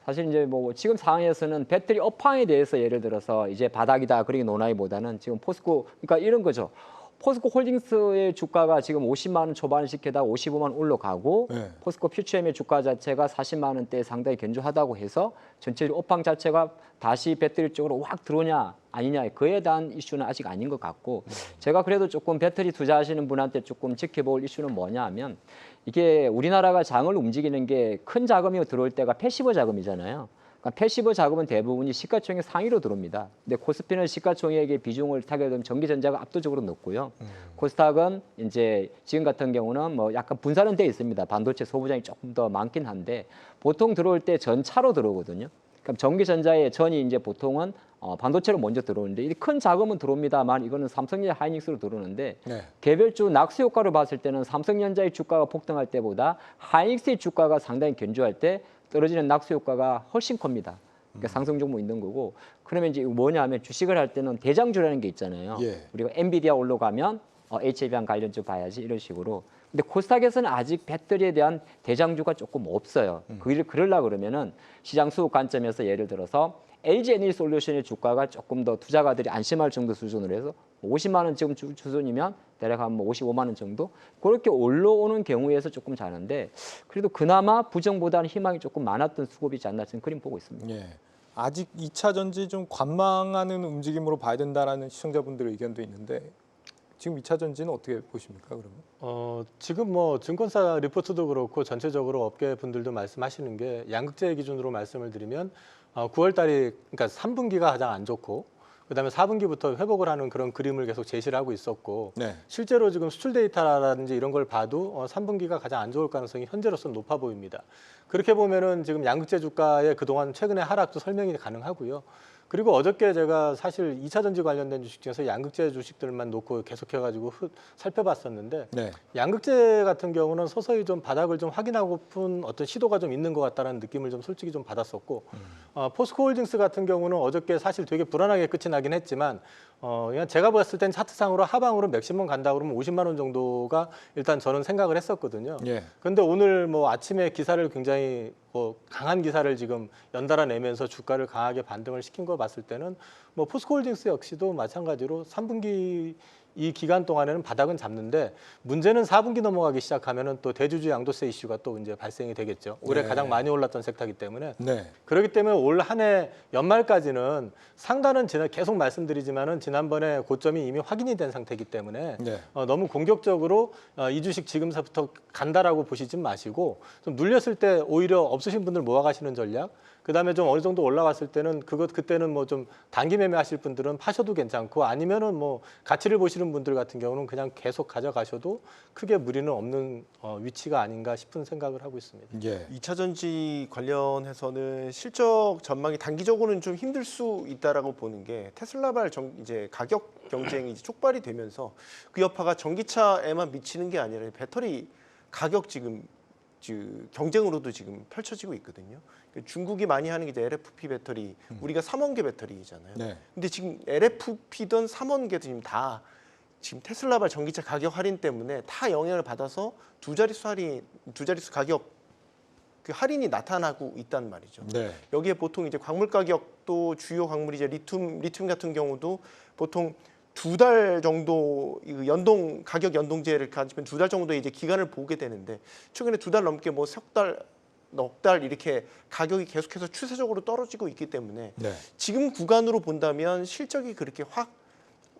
사실 이제 뭐 지금 상황에서는 배터리 업황에 대해서 예를 들어서 이제 바닥이다 그렇게 논하기보다는 지금 포스코 그러니까 이런 거죠. 포스코 홀딩스의 주가가 지금 50만 원 초반씩 게다가 55만 원 올라가고 네. 포스코 퓨처엠의 주가 자체가 40만 원대에 상당히 견조하다고 해서 전체적으로 업황 자체가 다시 배터리 쪽으로 확 들어오냐 아니냐 그에 대한 이슈는 아직 아닌 것 같고 제가 그래도 조금 배터리 투자하시는 분한테 조금 지켜볼 이슈는 뭐냐 하면 이게 우리나라가 장을 움직이는 게 큰 자금이 들어올 때가 패시브 자금이잖아요. 그러니까 패시브 자금은 대부분이 시가총액 상위로 들어옵니다. 근데 코스피는 시가총액의 비중을 타게 되면 전기전자가 압도적으로 높고요. 코스닥은 이제 지금 같은 경우는 뭐 약간 분산은 돼 있습니다. 반도체 소부장이 조금 더 많긴 한데 보통 들어올 때 전차로 들어오거든요. 그럼 전기전자의 전이 이제 보통은 반도체로 먼저 들어오는데 이 큰 자금은 들어옵니다만 이거는 삼성전자 하이닉스로 들어오는데 네. 개별주 낙수 효과를 봤을 때는 삼성전자의 주가가 폭등할 때보다 하이닉스의 주가가 상당히 견조할 때 떨어지는 낙수 효과가 훨씬 큽니다. 그러니까 상승 종목 있는 거고 그러면 이제 뭐냐면 주식을 할 때는 대장주라는 게 있잖아요. 예. 우리가 엔비디아 올라가면 HBM 관련주 봐야지 이런 식으로. 근데 코스닥에서는 아직 배터리에 대한 대장주가 조금 없어요. 그러려 그러면은 시장 수급 관점에서 예를 들어서 LG 에너지솔루션의 주가가 조금 더 투자가들이 안심할 정도 수준으로 해서 50만 원 지금 수준이면 대략 한 55만 원 정도 그렇게 올라오는 경우에서 조금 자는데 그래도 그나마 부정보다는 희망이 조금 많았던 수급이지 않나 저는 그림 보고 있습니다. 예. 아직 2차 전지 좀 관망하는 움직임으로 봐야 된다라는 시청자분들의 의견도 있는데 지금 2차 전지는 어떻게 보십니까, 그러면? 지금 뭐 증권사 리포트도 그렇고 전체적으로 업계 분들도 말씀하시는 게 양극재 기준으로 말씀을 드리면 9월 달이 그러니까 3분기가 가장 안 좋고 그다음에 4분기부터 회복을 하는 그런 그림을 계속 제시를 하고 있었고 네. 실제로 지금 수출 데이터라든지 이런 걸 봐도 3분기가 가장 안 좋을 가능성이 현재로서는 높아 보입니다. 그렇게 보면은 지금 양극재 주가의 그동안 최근의 하락도 설명이 가능하고요. 그리고 어저께 제가 사실 2차 전지 관련된 주식 중에서 양극재 주식들만 놓고 계속해가지고 살펴봤었는데 네. 양극재 같은 경우는 서서히 좀 바닥을 좀 확인하고픈 어떤 시도가 좀 있는 것 같다는 느낌을 좀 솔직히 좀 받았었고 포스코홀딩스 같은 경우는 어저께 사실 되게 불안하게 끝이 나긴 했지만 그냥 제가 봤을 땐 차트상으로 하방으로 맥시멈 간다 그러면 50만 원 정도가 일단 저는 생각을 했었거든요. 예. 근데 오늘 뭐 아침에 기사를 굉장히 뭐 강한 기사를 지금 연달아 내면서 주가를 강하게 반등을 시킨 거 봤을 때는 뭐 포스코홀딩스 역시도 마찬가지로 3분기 이 기간 동안에는 바닥은 잡는데 문제는 4분기 넘어가기 시작하면은 또 대주주 양도세 이슈가 또 이제 발생이 되겠죠. 올해 네. 가장 많이 올랐던 섹터이기 때문에 네. 그렇기 때문에 올 한 해 연말까지는 상단은 계속 말씀드리지만은 지난번에 고점이 이미 확인이 된 상태이기 때문에 네. 너무 공격적으로 이 주식 지금서부터 간다라고 보시지 마시고 좀 눌렸을 때 오히려 없으신 분들 모아가시는 전략. 그다음에 좀 어느 정도 올라왔을 때는 그때는 뭐 좀 단기 매매하실 분들은 파셔도 괜찮고 아니면은 뭐 가치를 보시는 분들 같은 경우는 그냥 계속 가져가셔도 크게 무리는 없는 위치가 아닌가 싶은 생각을 하고 있습니다. 예. 2차 전지 관련해서는 실적 전망이 단기적으로는 좀 힘들 수 있다라고 보는 게 테슬라발 이제 가격 경쟁이 이제 촉발이 되면서 그 여파가 전기차에만 미치는 게 아니라 배터리 가격 지금 경쟁으로도 지금 펼쳐지고 있거든요. 중국이 많이 하는 게 이제 LFP 배터리, 우리가 3원계 배터리잖아요. 네. 근데 지금 LFP든 3원계도 지금 테슬라발 전기차 가격 할인 때문에 다 영향을 받아서 두 자릿수 가격 그 할인이 나타나고 있단 말이죠. 네. 여기에 보통 이제 광물 가격도 주요 광물이 이제 리튬 같은 경우도 보통 2달 정도 가격 연동제를 가지면 2달 정도의 이제 기간을 보게 되는데 최근에 2달 넘게 뭐 넉 달 이렇게 가격이 계속해서 추세적으로 떨어지고 있기 때문에 네. 지금 구간으로 본다면 실적이 그렇게 확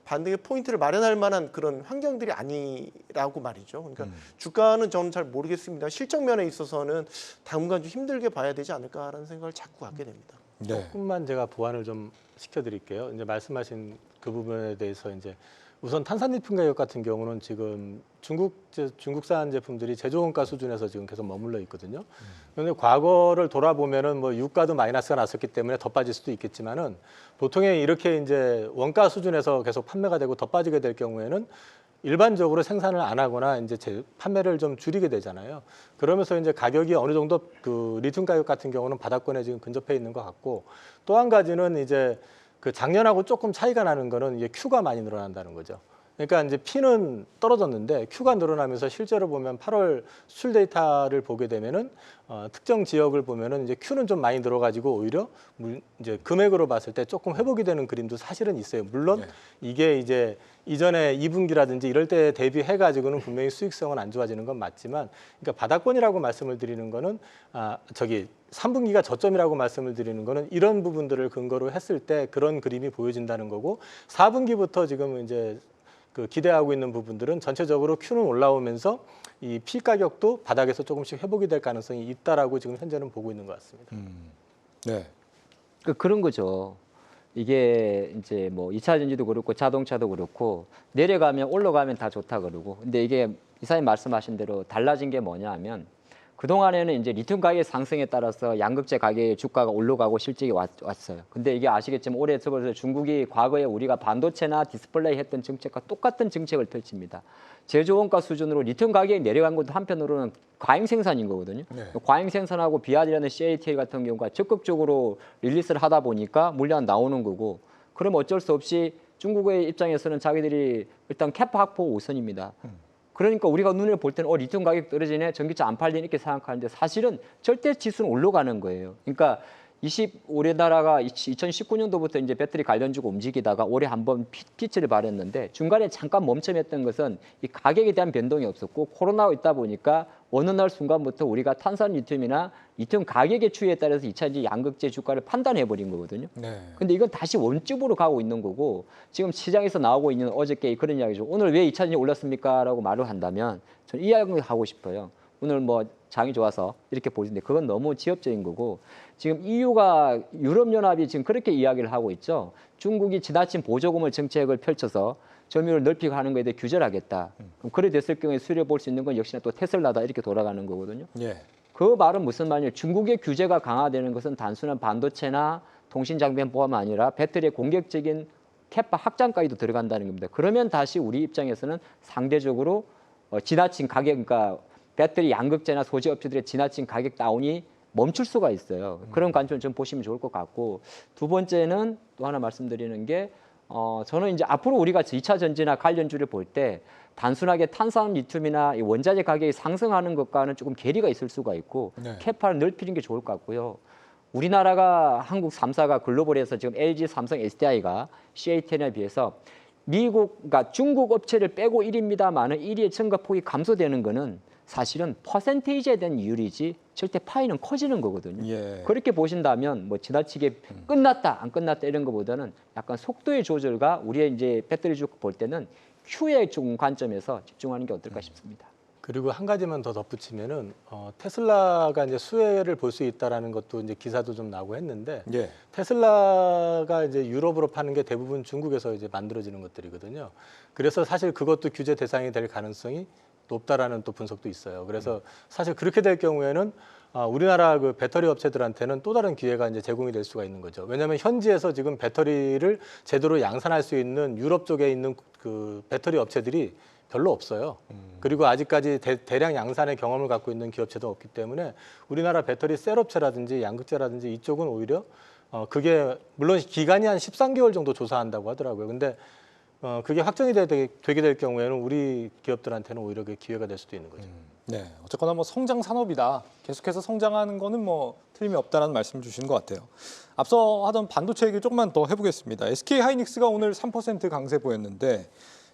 반등의 포인트를 마련할 만한 그런 환경들이 아니라고 말이죠. 그러니까 주가는 저는 잘 모르겠습니다. 실적 면에 있어서는 당분간 좀 힘들게 봐야 되지 않을까라는 생각을 자꾸 갖게 됩니다. 네. 조금만 제가 보완을 좀 시켜드릴게요. 이제 말씀하신 그 부분에 대해서 이제 우선 탄산리필 가격 같은 경우는 지금 중국산 제품들이 제조원가 수준에서 지금 계속 머물러 있거든요. 그런데 과거를 돌아보면은 뭐 유가도 마이너스가 났었기 때문에 더 빠질 수도 있겠지만은 보통에 이렇게 이제 원가 수준에서 계속 판매가 되고 더 빠지게 될 경우에는 일반적으로 생산을 안 하거나 이제 판매를 좀 줄이게 되잖아요. 그러면서 이제 가격이 어느 정도 그 리튬 가격 같은 경우는 바닥권에 지금 근접해 있는 것 같고, 또 한 가지는 이제 그 작년하고 조금 차이가 나는 거는 이게 Q가 많이 늘어난다는 거죠. 그러니까 이제 P는 떨어졌는데 Q가 늘어나면서 실제로 보면 8월 수출 데이터를 보게 되면은 특정 지역을 보면은 이제 Q는 좀 많이 늘어가지고 오히려 이제 금액으로 봤을 때 조금 회복이 되는 그림도 사실은 있어요. 물론 이게 이제 이전에 2분기라든지 이럴 때 대비해 가지고는 분명히 수익성은 안 좋아지는 건 맞지만, 그러니까 바닥권이라고 말씀을 드리는 거는 3분기가 저점이라고 말씀을 드리는 거는 이런 부분들을 근거로 했을 때 그런 그림이 보여진다는 거고, 4분기부터 지금 이제 그 기대하고 있는 부분들은 전체적으로 Q는 올라오면서 이 P 가격도 바닥에서 조금씩 회복이 될 가능성이 있다라고 지금 현재는 보고 있는 것 같습니다. 네. 그런 거죠. 이게 이제 뭐 2차 전지도 그렇고 자동차도 그렇고 내려가면 올라가면 다 좋다 그러고, 근데 이게 이사님 말씀하신 대로 달라진 게 뭐냐 하면, 그동안에는 이제 리튬 가격 상승에 따라서 양극재 가격의 주가가 올라가고 실적이 왔어요. 근데 이게 아시겠지만 올해 들어서 중국이 과거에 우리가 반도체나 디스플레이 했던 정책과 똑같은 정책을 펼칩니다. 제조원가 수준으로 리튬 가격이 내려간 것도 한편으로는 과잉 생산인 거거든요. 과잉 생산하고 비아디라는 CATL 같은 경우가 적극적으로 릴리스를 하다 보니까 물량 나오는 거고, 그럼 어쩔 수 없이 중국의 입장에서는 자기들이 일단 캐파 확보 우선입니다. 그러니까 우리가 눈에 볼 때는 리튬 가격 떨어지네, 전기차 안 팔리네 이렇게 생각하는데 사실은 절대 지수는 올라가는 거예요. 그러니까 우리나라가 2019년도부터 이제 배터리 관련주가 움직이다가 올해 한번 피치를 발했는데, 중간에 잠깐 멈춤했던 것은 이 가격에 대한 변동이 없었고 코로나가 있다 보니까 어느 날 순간부터 우리가 탄산 리튬이나 리튬 가격의 추이에 따라서 2차전지 양극재 주가를 판단해 버린 거거든요. 근데 이건 다시 원집으로 가고 있는 거고, 지금 시장에서 나오고 있는 어저께 그런 이야기죠. 오늘 왜 2차전지 올랐습니까? 라고 말을 한다면 저는 이 이야기 하고 싶어요. 오늘 뭐 장이 좋아서 이렇게 보시는데 그건 너무 지엽적인 거고, 지금 EU가 유럽연합이 지금 그렇게 이야기를 하고 있죠. 중국이 지나친 보조금을 정책을 펼쳐서 점유율을 넓히고 하는 거에 대해 규제를 하겠다. 그럼 그래 됐을 경우에 수혜를 볼 수 있는 건 역시나 또 테슬라다 이렇게 돌아가는 거거든요. 그 말은 무슨 말이냐면, 중국의 규제가 강화되는 것은 단순한 반도체나 통신 장비뿐만 아니라 배터리의 공격적인 캐파 확장까지도 들어간다는 겁니다. 그러면 다시 우리 입장에서는 상대적으로 지나친 가격, 그러니까 배터리 양극재나 소재 업체들의 지나친 가격 다운이 멈출 수가 있어요. 그런 관점을 좀 보시면 좋을 것 같고, 두 번째는 또 하나 말씀드리는 게 저는 이제 앞으로 우리가 2차 전지나 관련주를 볼 때 단순하게 탄산 리튬이나 이 원자재 가격이 상승하는 것과는 조금 괴리가 있을 수가 있고 캐파를 넓히는 게 좋을 것 같고요. 우리나라가 한국 3사가 글로벌에서 지금 LG, 삼성, SDI가 CATL에 비해서 그러니까 중국 업체를 빼고 1위입니다만은 1위의 증가폭이 감소되는 거는 사실은 퍼센테이지에 대한 이율이지 절대 파이는 커지는 거거든요. 그렇게 보신다면 뭐 지나치게 끝났다 안 끝났다 이런 것보다는 약간 속도의 조절과 우리의 이제 배터리 주 볼 때는 Q의 좀 관점에서 집중하는 게 어떨까 싶습니다. 그리고 한 가지만 더 덧붙이면은 테슬라가 이제 수혜를 볼 수 있다라는 것도 이제 기사도 좀 나오고 했는데, 테슬라가 이제 유럽으로 파는 게 대부분 중국에서 이제 만들어지는 것들이거든요. 그래서 사실 그것도 규제 대상이 될 가능성이 높다라는 또 분석도 있어요. 그래서 사실 그렇게 될 경우에는 우리나라 그 배터리 업체들한테는 또 다른 기회가 이제 제공이 될 수가 있는 거죠. 왜냐하면 현지에서 지금 배터리를 제대로 양산할 수 있는 유럽 쪽에 있는 그 배터리 업체들이 별로 없어요. 그리고 아직까지 대량 양산의 경험을 갖고 있는 기업체도 없기 때문에 우리나라 배터리 셀 업체라든지 양극재라든지 이쪽은 오히려 그게 물론 기간이 한 13개월 정도 조사한다고 하더라고요. 근데 그게 확정이 되게 될 경우에는 우리 기업들한테는 오히려 그 기회가 될 수도 있는 거죠. 어쨌거나 뭐 성장 산업이다. 계속해서 성장하는 거는 뭐 틀림이 없다라는 말씀 주신 것 같아요. 앞서 하던 반도체 얘기 조금만 더 해보겠습니다. SK 하이닉스가 오늘 3% 강세 보였는데,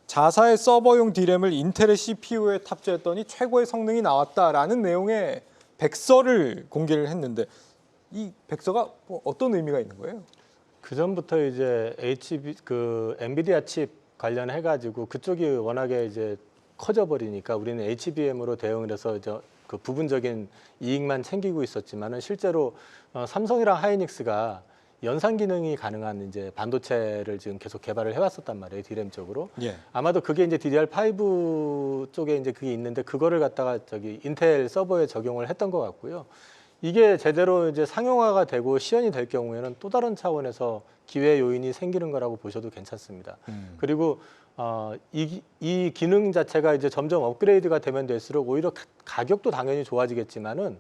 자사의 서버용 D램을 인텔의 CPU에 탑재했더니 최고의 성능이 나왔다라는 내용의 백서를 공개를 했는데, 이 백서가 뭐 어떤 의미가 있는 거예요? 그 전부터 이제 엔비디아 칩 관련해 가지고 그쪽이 워낙에 이제 커져 버리니까 우리는 HBM으로 대응을 해서 이제 그 부분적인 이익만 챙기고 있었지만은 실제로 삼성이랑 하이닉스가 연산 기능이 가능한 이제 반도체를 지금 계속 개발을 해왔었단 말이에요, D램 쪽으로. 아마도 그게 이제 DDR5 쪽에 이제 그게 있는데 그거를 갖다가 인텔 서버에 적용을 했던 것 같고요. 이게 제대로 이제 상용화가 되고 시연이 될 경우에는 또 다른 차원에서 기회 요인이 생기는 거라고 보셔도 괜찮습니다. 그리고 이 기능 자체가 이제 점점 업그레이드가 되면 될수록 오히려 가격도 당연히 좋아지겠지만은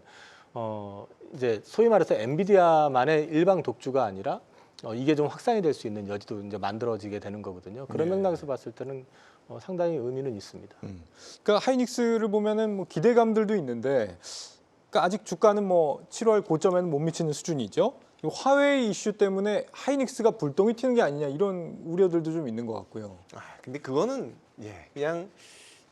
이제 소위 말해서 엔비디아만의 일방 독주가 아니라 이게 좀 확산이 될 수 있는 여지도 이제 만들어지게 되는 거거든요. 그런 맥락에서 봤을 때는 상당히 의미는 있습니다. 그러니까 하이닉스를 보면은 뭐 기대감들도 있는데, 그러니까 아직 주가는 뭐 7월 고점에는 못 미치는 수준이죠. 그리고 화웨이 이슈 때문에 하이닉스가 불똥이 튀는 게 아니냐 이런 우려들도 좀 있는 것 같고요. 근데 그거는 그냥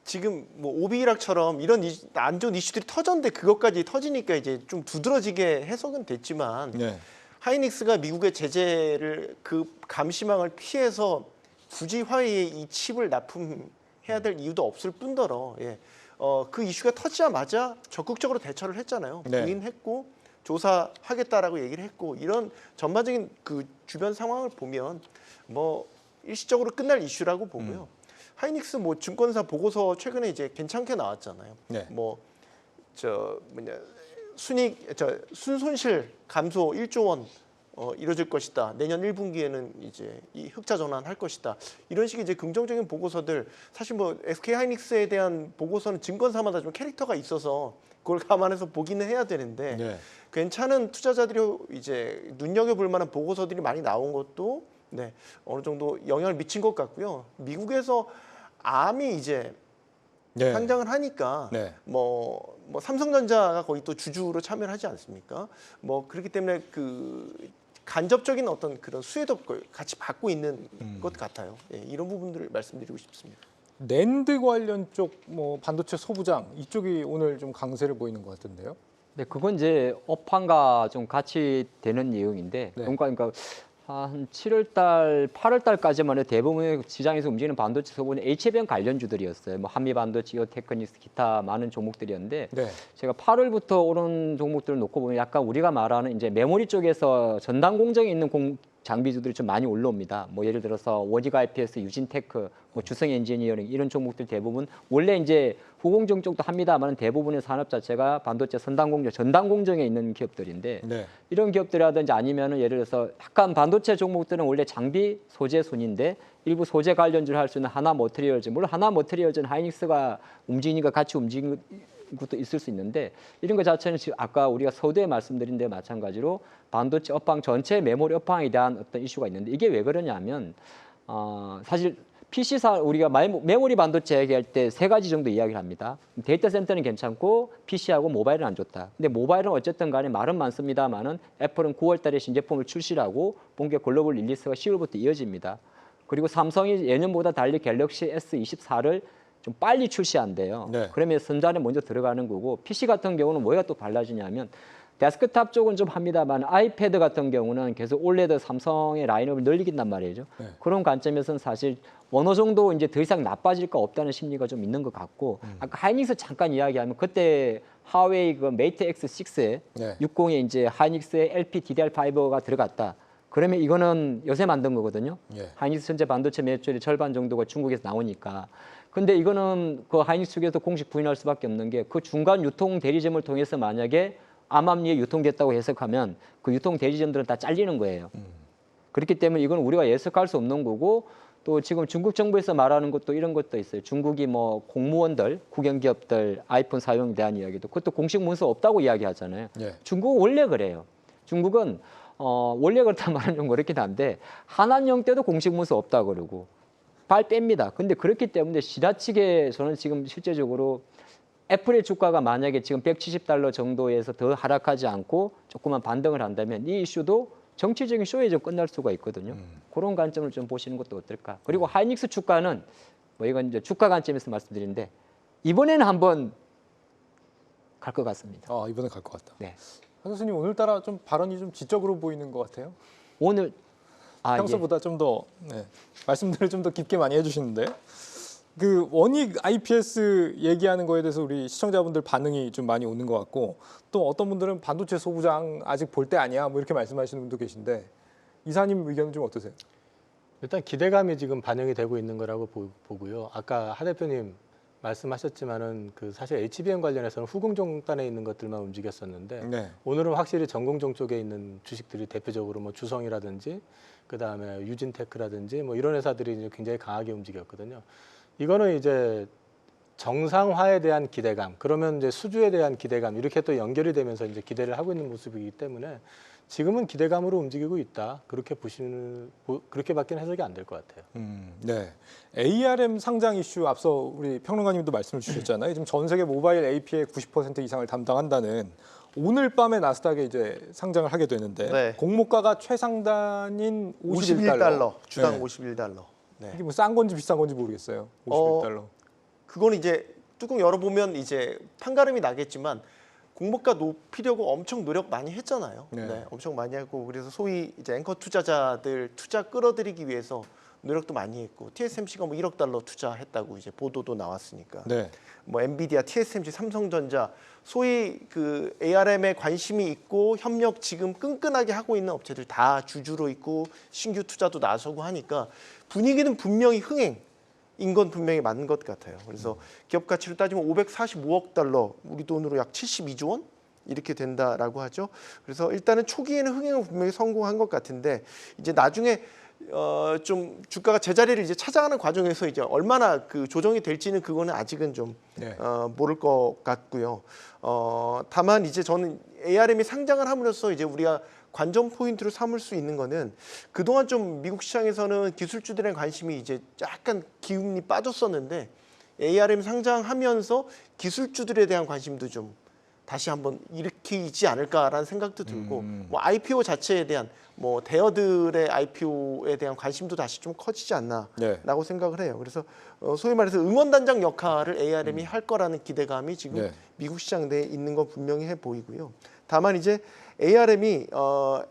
지금 뭐 오비락처럼 이런 안 좋은 이슈들이 터졌는데 그것까지 터지니까 이제 좀 두드러지게 해석은 됐지만 네. 하이닉스가 미국의 제재를 그 감시망을 피해서 굳이 화웨이에 이 칩을 납품해야 될 이유도 없을 뿐더러 그 이슈가 터지자마자 적극적으로 대처를 했잖아요. 네. 부인했고 조사하겠다라고 얘기를 했고 이런 전반적인 그 주변 상황을 보면 뭐 일시적으로 끝날 이슈라고 보고요. 하이닉스 뭐 증권사 보고서 최근에 이제 괜찮게 나왔잖아요. 네. 뭐 순손실 감소 1조 원 이루어질 것이다. 내년 1분기에는 이제 이 흑자 전환할 것이다. 이런 식의 이제 긍정적인 보고서들 사실 뭐 SK 하이닉스에 대한 보고서는 증권사마다 좀 캐릭터가 있어서 그걸 감안해서 보기는 해야 되는데 네. 괜찮은 투자자들이 이제 눈여겨볼 만한 보고서들이 많이 나온 것도 어느 정도 영향을 미친 것 같고요. 미국에서 암이 이제 네. 상장을 하니까 네. 뭐 삼성전자가 거의 또 주주로 참여를 하지 않습니까? 뭐 그렇기 때문에 그 간접적인 어떤 그런 수혜도 같이 받고 있는 것 같아요. 이런 부분들을 말씀드리고 싶습니다. 낸드 관련 쪽 뭐 반도체 소부장 이쪽이 오늘 좀 강세를 보이는 것 같은데요. 네, 그건 이제 업황과 좀 같이 되는 내용인데, 네. 그러니까 한 7월 달, 8월 달까지만 해도 대부분의 시장에서 움직이는 반도체 소부는 HBM 관련주들이었어요. 뭐 한미 반도체, 이오테크닉스, 기타 많은 종목들이었는데, 네. 제가 8월부터 오른 종목들을 놓고 보면 약간 우리가 말하는 이제 메모리 쪽에서 전담 공정에 있는 장비주들이 좀 많이 올라옵니다. 뭐 예를 들어서 원익 IPS, 유진테크, 뭐 주성 엔지니어링 이런 종목들 대부분 원래 이제 후공정 쪽도 합니다만 대부분의 산업 자체가 반도체 선단 공정, 전담 공정에 있는 기업들인데 네. 이런 기업들이라든지 아니면은 예를 들어서 약간 반도체 종목들은 원래 장비 소재 순인데 일부 소재 관련주를 할 수 있는 하나 머티리얼즈, 물론 하나 머티리얼즈는 하이닉스가 움직이니까 같이 움직이는 것도 있을 수 있는데 이런 것 자체는 지금 아까 우리가 서두에 말씀드린 데 마찬가지로 반도체 업황 전체 메모리 업황에 대한 어떤 이슈가 있는데 이게 왜 그러냐면 사실 PC사 우리가 메모리 반도체 얘기할 때 세 가지 정도 이야기를 합니다. 데이터 센터는 괜찮고 PC하고 모바일은 안 좋다. 근데 모바일은 어쨌든 간에 말은 많습니다만은 애플은 9월 달에 신제품을 출시하고 본격 글로벌 릴리스가 10월부터 이어집니다. 그리고 삼성이 예년보다 달리 갤럭시 S24를 좀 빨리 출시한대요. 네. 그러면 선반에 먼저 들어가는 거고 PC 같은 경우는 뭐가 또 달라지냐면 데스크탑 쪽은 좀 합니다만 아이패드 같은 경우는 계속 올레드 삼성의 라인업을 늘리긴단 말이죠. 네. 그런 관점에서는 사실 어느 정도 이제 더 이상 나빠질 거 없다는 심리가 좀 있는 것 같고 아까 하이닉스 잠깐 이야기하면 그때 하웨이 그 메이트 X6에 네. 60에 이제 하이닉스의 LP DDR5가 들어갔다. 그러면 이거는 요새 만든 거거든요. 예. 하이닉스 현재 반도체 매출의 절반 정도가 중국에서 나오니까. 근데 이거는 그 하이닉스 측에서 공식 부인할 수밖에 없는 게 그 중간 유통 대리점을 통해서 만약에 암암리에 유통됐다고 해석하면 그 유통 대리점들은 다 잘리는 거예요. 그렇기 때문에 이건 우리가 예측할 수 없는 거고 또 지금 중국 정부에서 말하는 것도 이런 것도 있어요. 중국이 뭐 공무원들, 국영기업들 아이폰 사용에 대한 이야기도 그것도 공식 문서 없다고 이야기하잖아요. 예. 중국은 원래 그래요. 중국은 원래 그렇단 말은 좀 그렇긴 한데 한한령 때도 공식 문서 없다 그러고 발 뺍니다. 근데 그렇기 때문에 지나치게 저는 지금 실제적으로 애플의 주가가 만약에 지금 $170 정도에서 더 하락하지 않고 조금만 반등을 한다면 이 이슈도 정치적인 쇼에 좀 끝날 수가 있거든요. 그런 관점을 좀 보시는 것도 어떨까. 그리고 하이닉스 주가는 뭐 이건 이제 주가 관점에서 말씀드리는데 이번에는 한번 갈 것 같습니다. 이번에 갈 것 같다. 네. 한 교수님 오늘따라 좀 발언이 좀 지적으로 보이는 것 같아요. 오늘 평소보다 좀 더 말씀들을 좀 더 깊게 많이 해주시는데 그 원익 IPS 얘기하는 거에 대해서 우리 시청자분들 반응이 좀 많이 오는 것 같고 또 어떤 분들은 반도체 소부장 아직 볼 때 아니야 뭐 이렇게 말씀하시는 분도 계신데 이사님 의견은 좀 어떠세요? 일단 기대감이 지금 반영이 되고 있는 거라고 보고요. 아까 하 대표님 말씀하셨지만은 그 사실 HBM 관련해서는 후공종단에 있는 것들만 움직였었는데 네. 오늘은 확실히 전공종 쪽에 있는 주식들이 대표적으로 뭐 주성이라든지 그다음에 유진테크라든지 뭐 이런 회사들이 이제 굉장히 강하게 움직였거든요. 이거는 이제 정상화에 대한 기대감, 그러면 이제 수주에 대한 기대감 이렇게 또 연결이 되면서 이제 기대를 하고 있는 모습이기 때문에 지금은 기대감으로 움직이고 있다. 그렇게밖에 해석이 안 될 것 같아요. 네. ARM 상장 이슈 앞서 우리 평론가님도 말씀을 주셨잖아요. 지금 전 세계 모바일 AP의 90% 이상을 담당한다는 오늘 밤에 나스닥에 이제 상장을 하게 되는데 네. 공모가가 최상단인 51달러. 주당 네. 51달러. 네. 이게 뭐 싼 건지 비싼 건지 모르겠어요. 51달러. 그건 이제 뚜껑 열어보면 이제 판가름이 나겠지만 공모가 높이려고 엄청 노력 많이 했잖아요. 네. 네, 엄청 많이 하고 그래서 소위 이제 앵커 투자자들 투자 끌어들이기 위해서 노력도 많이 했고 TSMC가 뭐 1억 달러 투자했다고 이제 보도도 나왔으니까. 네. 뭐 엔비디아, TSMC, 삼성전자 소위 그 ARM에 관심이 있고 협력 지금 끈끈하게 하고 있는 업체들 다 주주로 있고 신규 투자도 나서고 하니까 분위기는 분명히 흥행인 건 분명히 맞는 것 같아요. 그래서 기업 가치로 따지면 545억 달러, 우리 돈으로 약 72조 원 이렇게 된다라고 하죠. 그래서 일단은 초기에는 흥행을 분명히 성공한 것 같은데 이제 나중에 좀 주가가 제자리를 이제 찾아가는 과정에서 이제 얼마나 그 조정이 될지는 그거는 아직은 좀 네. 모를 것 같고요. 다만 이제 저는 ARM이 상장을 함으로써 이제 우리가 관전 포인트로 삼을 수 있는 거는 그동안 좀 미국 시장에서는 기술주들의 관심이 이제 약간 기운이 빠졌었는데 ARM 상장하면서 기술주들에 대한 관심도 좀 다시 한번 일으키지 않을까라는 생각도 들고 뭐 IPO 자체에 대한 뭐 대여들의 IPO에 대한 관심도 다시 좀 커지지 않나라고 네. 생각을 해요. 그래서 소위 말해서 응원단장 역할을 ARM이 할 거라는 기대감이 지금 네. 미국 시장 내에 있는 건 분명히 해 보이고요. 다만 이제 ARM이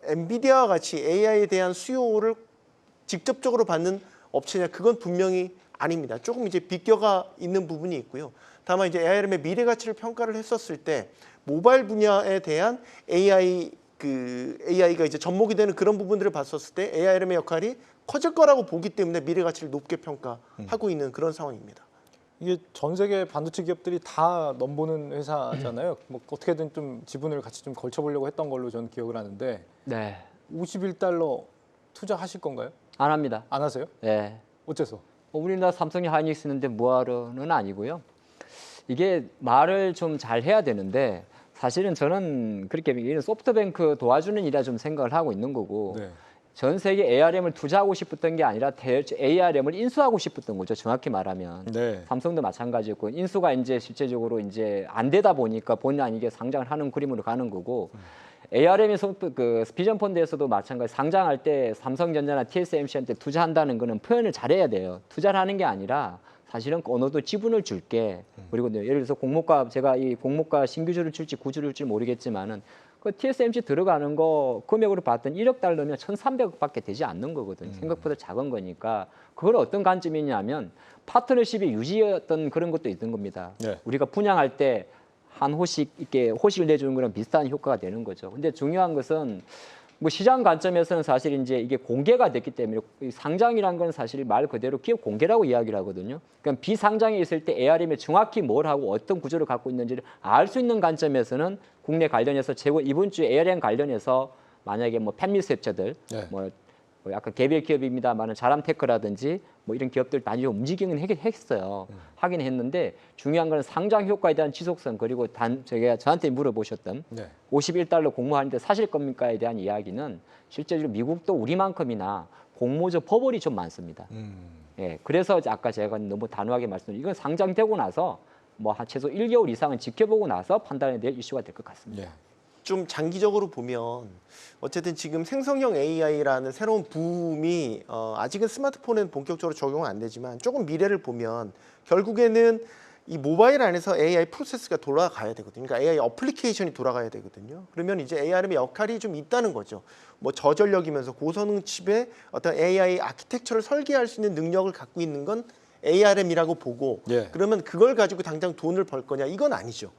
엔비디아와 같이 AI에 대한 수요를 직접적으로 받는 업체냐 그건 분명히 아닙니다. 조금 이제 비껴가 있는 부분이 있고요. 다만 이제 ARM의 미래 가치를 평가를 했었을 때 모바일 분야에 대한 AI가 이제 접목이 되는 그런 부분들을 봤었을 때 ARM의 역할이 커질 거라고 보기 때문에 미래 가치를 높게 평가하고 있는 그런 상황입니다. 이게 전 세계 반도체 기업들이 다 넘보는 회사잖아요. 뭐 어떻게든 좀 지분을 같이 좀 걸쳐보려고 했던 걸로 저는 기억을 하는데 네. 51달러 투자하실 건가요? 안 합니다. 안 하세요? 네. 어째서? 우리나라 삼성이 하이닉스 있는데 뭐하러는 아니고요. 이게 말을 좀 잘 해야 되는데 사실은 저는 그렇게 이런 소프트뱅크 도와주는 일이라 좀 생각을 하고 있는 거고 네. 전 세계 ARM을 투자하고 싶었던 게 아니라 ARM을 인수하고 싶었던 거죠. 정확히 말하면. 네. 삼성도 마찬가지였고 인수가 이제 실제적으로 이제 안 되다 보니까 본의 아니게 상장을 하는 그림으로 가는 거고 ARM의 그 비전 펀드에서도 마찬가지 상장할 때 삼성전자나 TSMC한테 투자한다는 거는 표현을 잘해야 돼요. 투자를 하는 게 아니라 사실은 어느 정도 지분을 줄게. 그리고 예를 들어서 공모가 제가 이 공모가 신규주를 줄지 구주를 줄지 모르겠지만은 그 TSMC 들어가는 거 금액으로 봤더니 1억 달러면 1,300억밖에 되지 않는 거거든요. 생각보다 작은 거니까 그걸 어떤 관점이냐면 파트너십의 유지였던 그런 것도 있는 겁니다. 네. 우리가 분양할 때 한 호씩 이렇게 호식을 내주는 거랑 비슷한 효과가 되는 거죠. 근데 중요한 것은 뭐 시장 관점에서는 사실 이제 이게 공개가 됐기 때문에 상장이란 건 사실 말 그대로 기업 공개라고 이야기를 하거든요. 그러니까 비상장에 있을 때 ARM이 정확히 뭘 하고 어떤 구조를 갖고 있는지를 알 수 있는 관점에서는 국내 관련해서 최고 이번 주에 ARM 관련해서 만약에 뭐 팬미스업체들 네. 뭐 약간 개별 기업입니다만은 자람테크라든지 뭐 이런 기업들 많이 좀 움직이긴 했어요. 하긴 했는데 중요한 거는 상장 효과에 대한 지속성 그리고 제가 저한테 물어보셨던 네. 51달러 공모하는데 사실 겁니까에 대한 이야기는 실제로 미국도 우리만큼이나 공모적 버블이 좀 많습니다. 예, 그래서 아까 제가 너무 단호하게 말씀드린 이건 상장되고 나서 뭐 한 최소 1개월 이상은 지켜보고 나서 판단해야 될 이슈가 될 것 같습니다. 네. 좀 장기적으로 보면 어쨌든 지금 생성형 AI라는 새로운 붐이 아직은 스마트폰에는 본격적으로 적용은 안 되지만 조금 미래를 보면 결국에는 이 모바일 안에서 AI 프로세스가 돌아가야 되거든요. 그러니까 AI 어플리케이션이 돌아가야 되거든요. 그러면 이제 ARM의 역할이 좀 있다는 거죠. 뭐 저전력이면서 고성능 칩에 어떤 AI 아키텍처를 설계할 수 있는 능력을 갖고 있는 건 ARM이라고 보고 예. 그러면 그걸 가지고 당장 돈을 벌 거냐 이건 아니죠.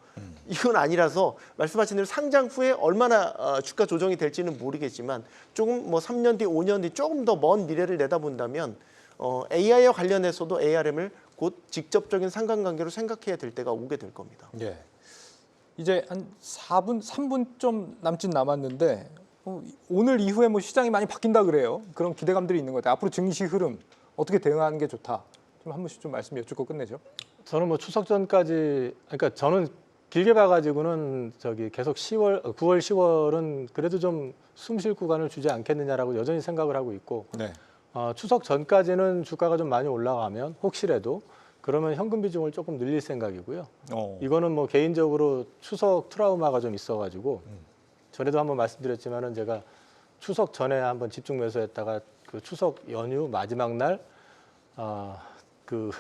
이건 아니라서 말씀하신 대로 상장 후에 얼마나 주가 조정이 될지는 모르겠지만 조금 뭐 3년 뒤, 5년 뒤 조금 더 먼 미래를 내다본다면 AI와 관련해서도 ARM을 곧 직접적인 상관관계로 생각해야 될 때가 오게 될 겁니다. 예. 이제 한 3분 좀 남짓 남았는데 오늘 이후에 뭐 시장이 많이 바뀐다 그래요. 그런 기대감들이 있는 것 같아요. 앞으로 증시 흐름 어떻게 대응하는 게 좋다. 좀 한 번씩 좀 말씀 여쭙고 끝내죠. 저는 뭐 추석 전까지, 그러니까 저는 길게 봐가지고는 계속 9월, 10월은 그래도 좀 숨쉴 구간을 주지 않겠느냐라고 여전히 생각을 하고 있고, 네. 추석 전까지는 주가가 좀 많이 올라가면 혹시라도 그러면 현금 비중을 조금 늘릴 생각이고요. 이거는 뭐 개인적으로 추석 트라우마가 좀 있어가지고 전에도 한번 말씀드렸지만은 제가 추석 전에 한번 집중 매수했다가 그 추석 연휴 마지막 날 그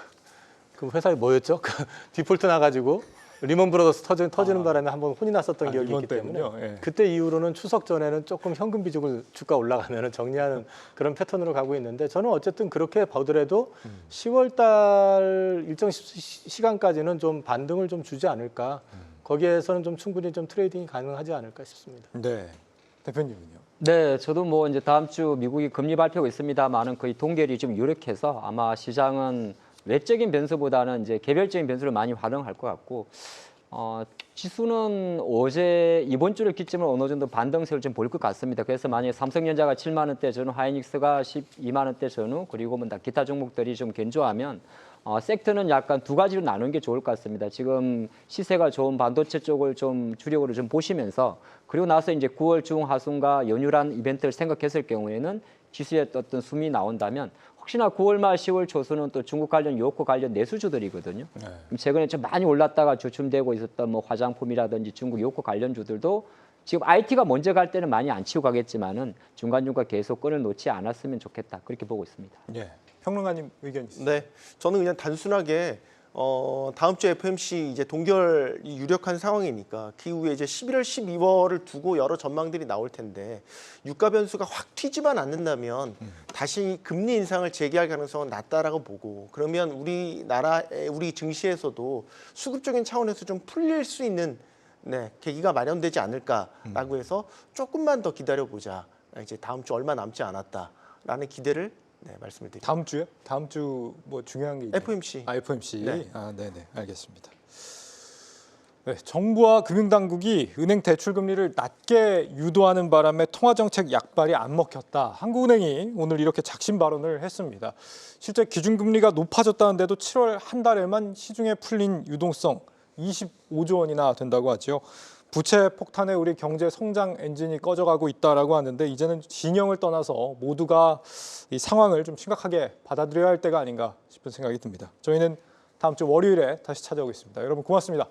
회사에 뭐였죠? 그 디폴트 나가지고 리먼 브라더스 터지는 바람에 한번 혼이 났었던 기억이 있기 때문에 예. 그때 이후로는 추석 전에는 조금 현금 비중을 주가 올라가면 정리하는 그런 패턴으로 가고 있는데 저는 어쨌든 그렇게 보더라도 10월 달 일정 시간까지는 좀 반등을 좀 주지 않을까. 거기에서는 좀 충분히 좀 트레이딩이 가능하지 않을까 싶습니다. 네. 대표님은요? 네, 저도 뭐 이제 다음 주 미국이 금리 발표가 있습니다만은 거의 동결이 좀 유력해서 아마 시장은 외적인 변수보다는 이제 개별적인 변수를 많이 활용할 것 같고, 지수는 어제 이번 주를 기점으로 어느 정도 반등세를 좀 볼 것 같습니다. 그래서 만약에 삼성전자가 7만 원대 전후, 하이닉스가 12만 원대 전후, 그리고 뭐 기타 종목들이 좀 견조하면 섹터는 약간 두 가지로 나누는 게 좋을 것 같습니다. 지금 시세가 좋은 반도체 쪽을 좀 주력으로 좀 보시면서 그리고 나서 이제 9월 중 하순과 연휴란 이벤트를 생각했을 경우에는 지수에 어떤 숨이 나온다면 혹시나 9월 말 10월 초수는 또 중국 관련 요코 관련 내수주들이거든요. 네. 최근에 좀 많이 올랐다가 주춤되고 있었던 뭐 화장품이라든지 중국 요코 관련주들도 지금 IT가 먼저 갈 때는 많이 안 치고 가겠지만은 중간중간 계속 끈을 놓지 않았으면 좋겠다. 그렇게 보고 있습니다. 예. 평론가님 의견 있으세요? 네, 저는 그냥 단순하게 다음 주 FOMC 이제 동결이 유력한 상황이니까 그 이후에 이제 11월, 12월을 두고 여러 전망들이 나올 텐데 유가 변수가 확 튀지만 않는다면 다시 금리 인상을 재개할 가능성은 낮다라고 보고 그러면 우리 증시에서도 수급적인 차원에서 좀 풀릴 수 있는 계기가 마련되지 않을까라고 해서 조금만 더 기다려보자. 이제 다음 주 얼마 남지 않았다라는 기대를 말씀을 드립니다. 다음 주요? 다음 주 뭐 중요한 게 있나요? FOMC. FOMC. 네. 네네. 알겠습니다. 네, 정부와 금융당국이 은행 대출 금리를 낮게 유도하는 바람에 통화정책 약발이 안 먹혔다. 한국은행이 오늘 이렇게 작심 발언을 했습니다. 실제 기준금리가 높아졌다는데도 7월 한 달에만 시중에 풀린 유동성 25조 원이나 된다고 하죠. 부채 폭탄에 우리 경제 성장 엔진이 꺼져가고 있다라고 하는데 이제는 진영을 떠나서 모두가 이 상황을 좀 심각하게 받아들여야 할 때가 아닌가 싶은 생각이 듭니다. 저희는 다음 주 월요일에 다시 찾아오겠습니다. 여러분 고맙습니다.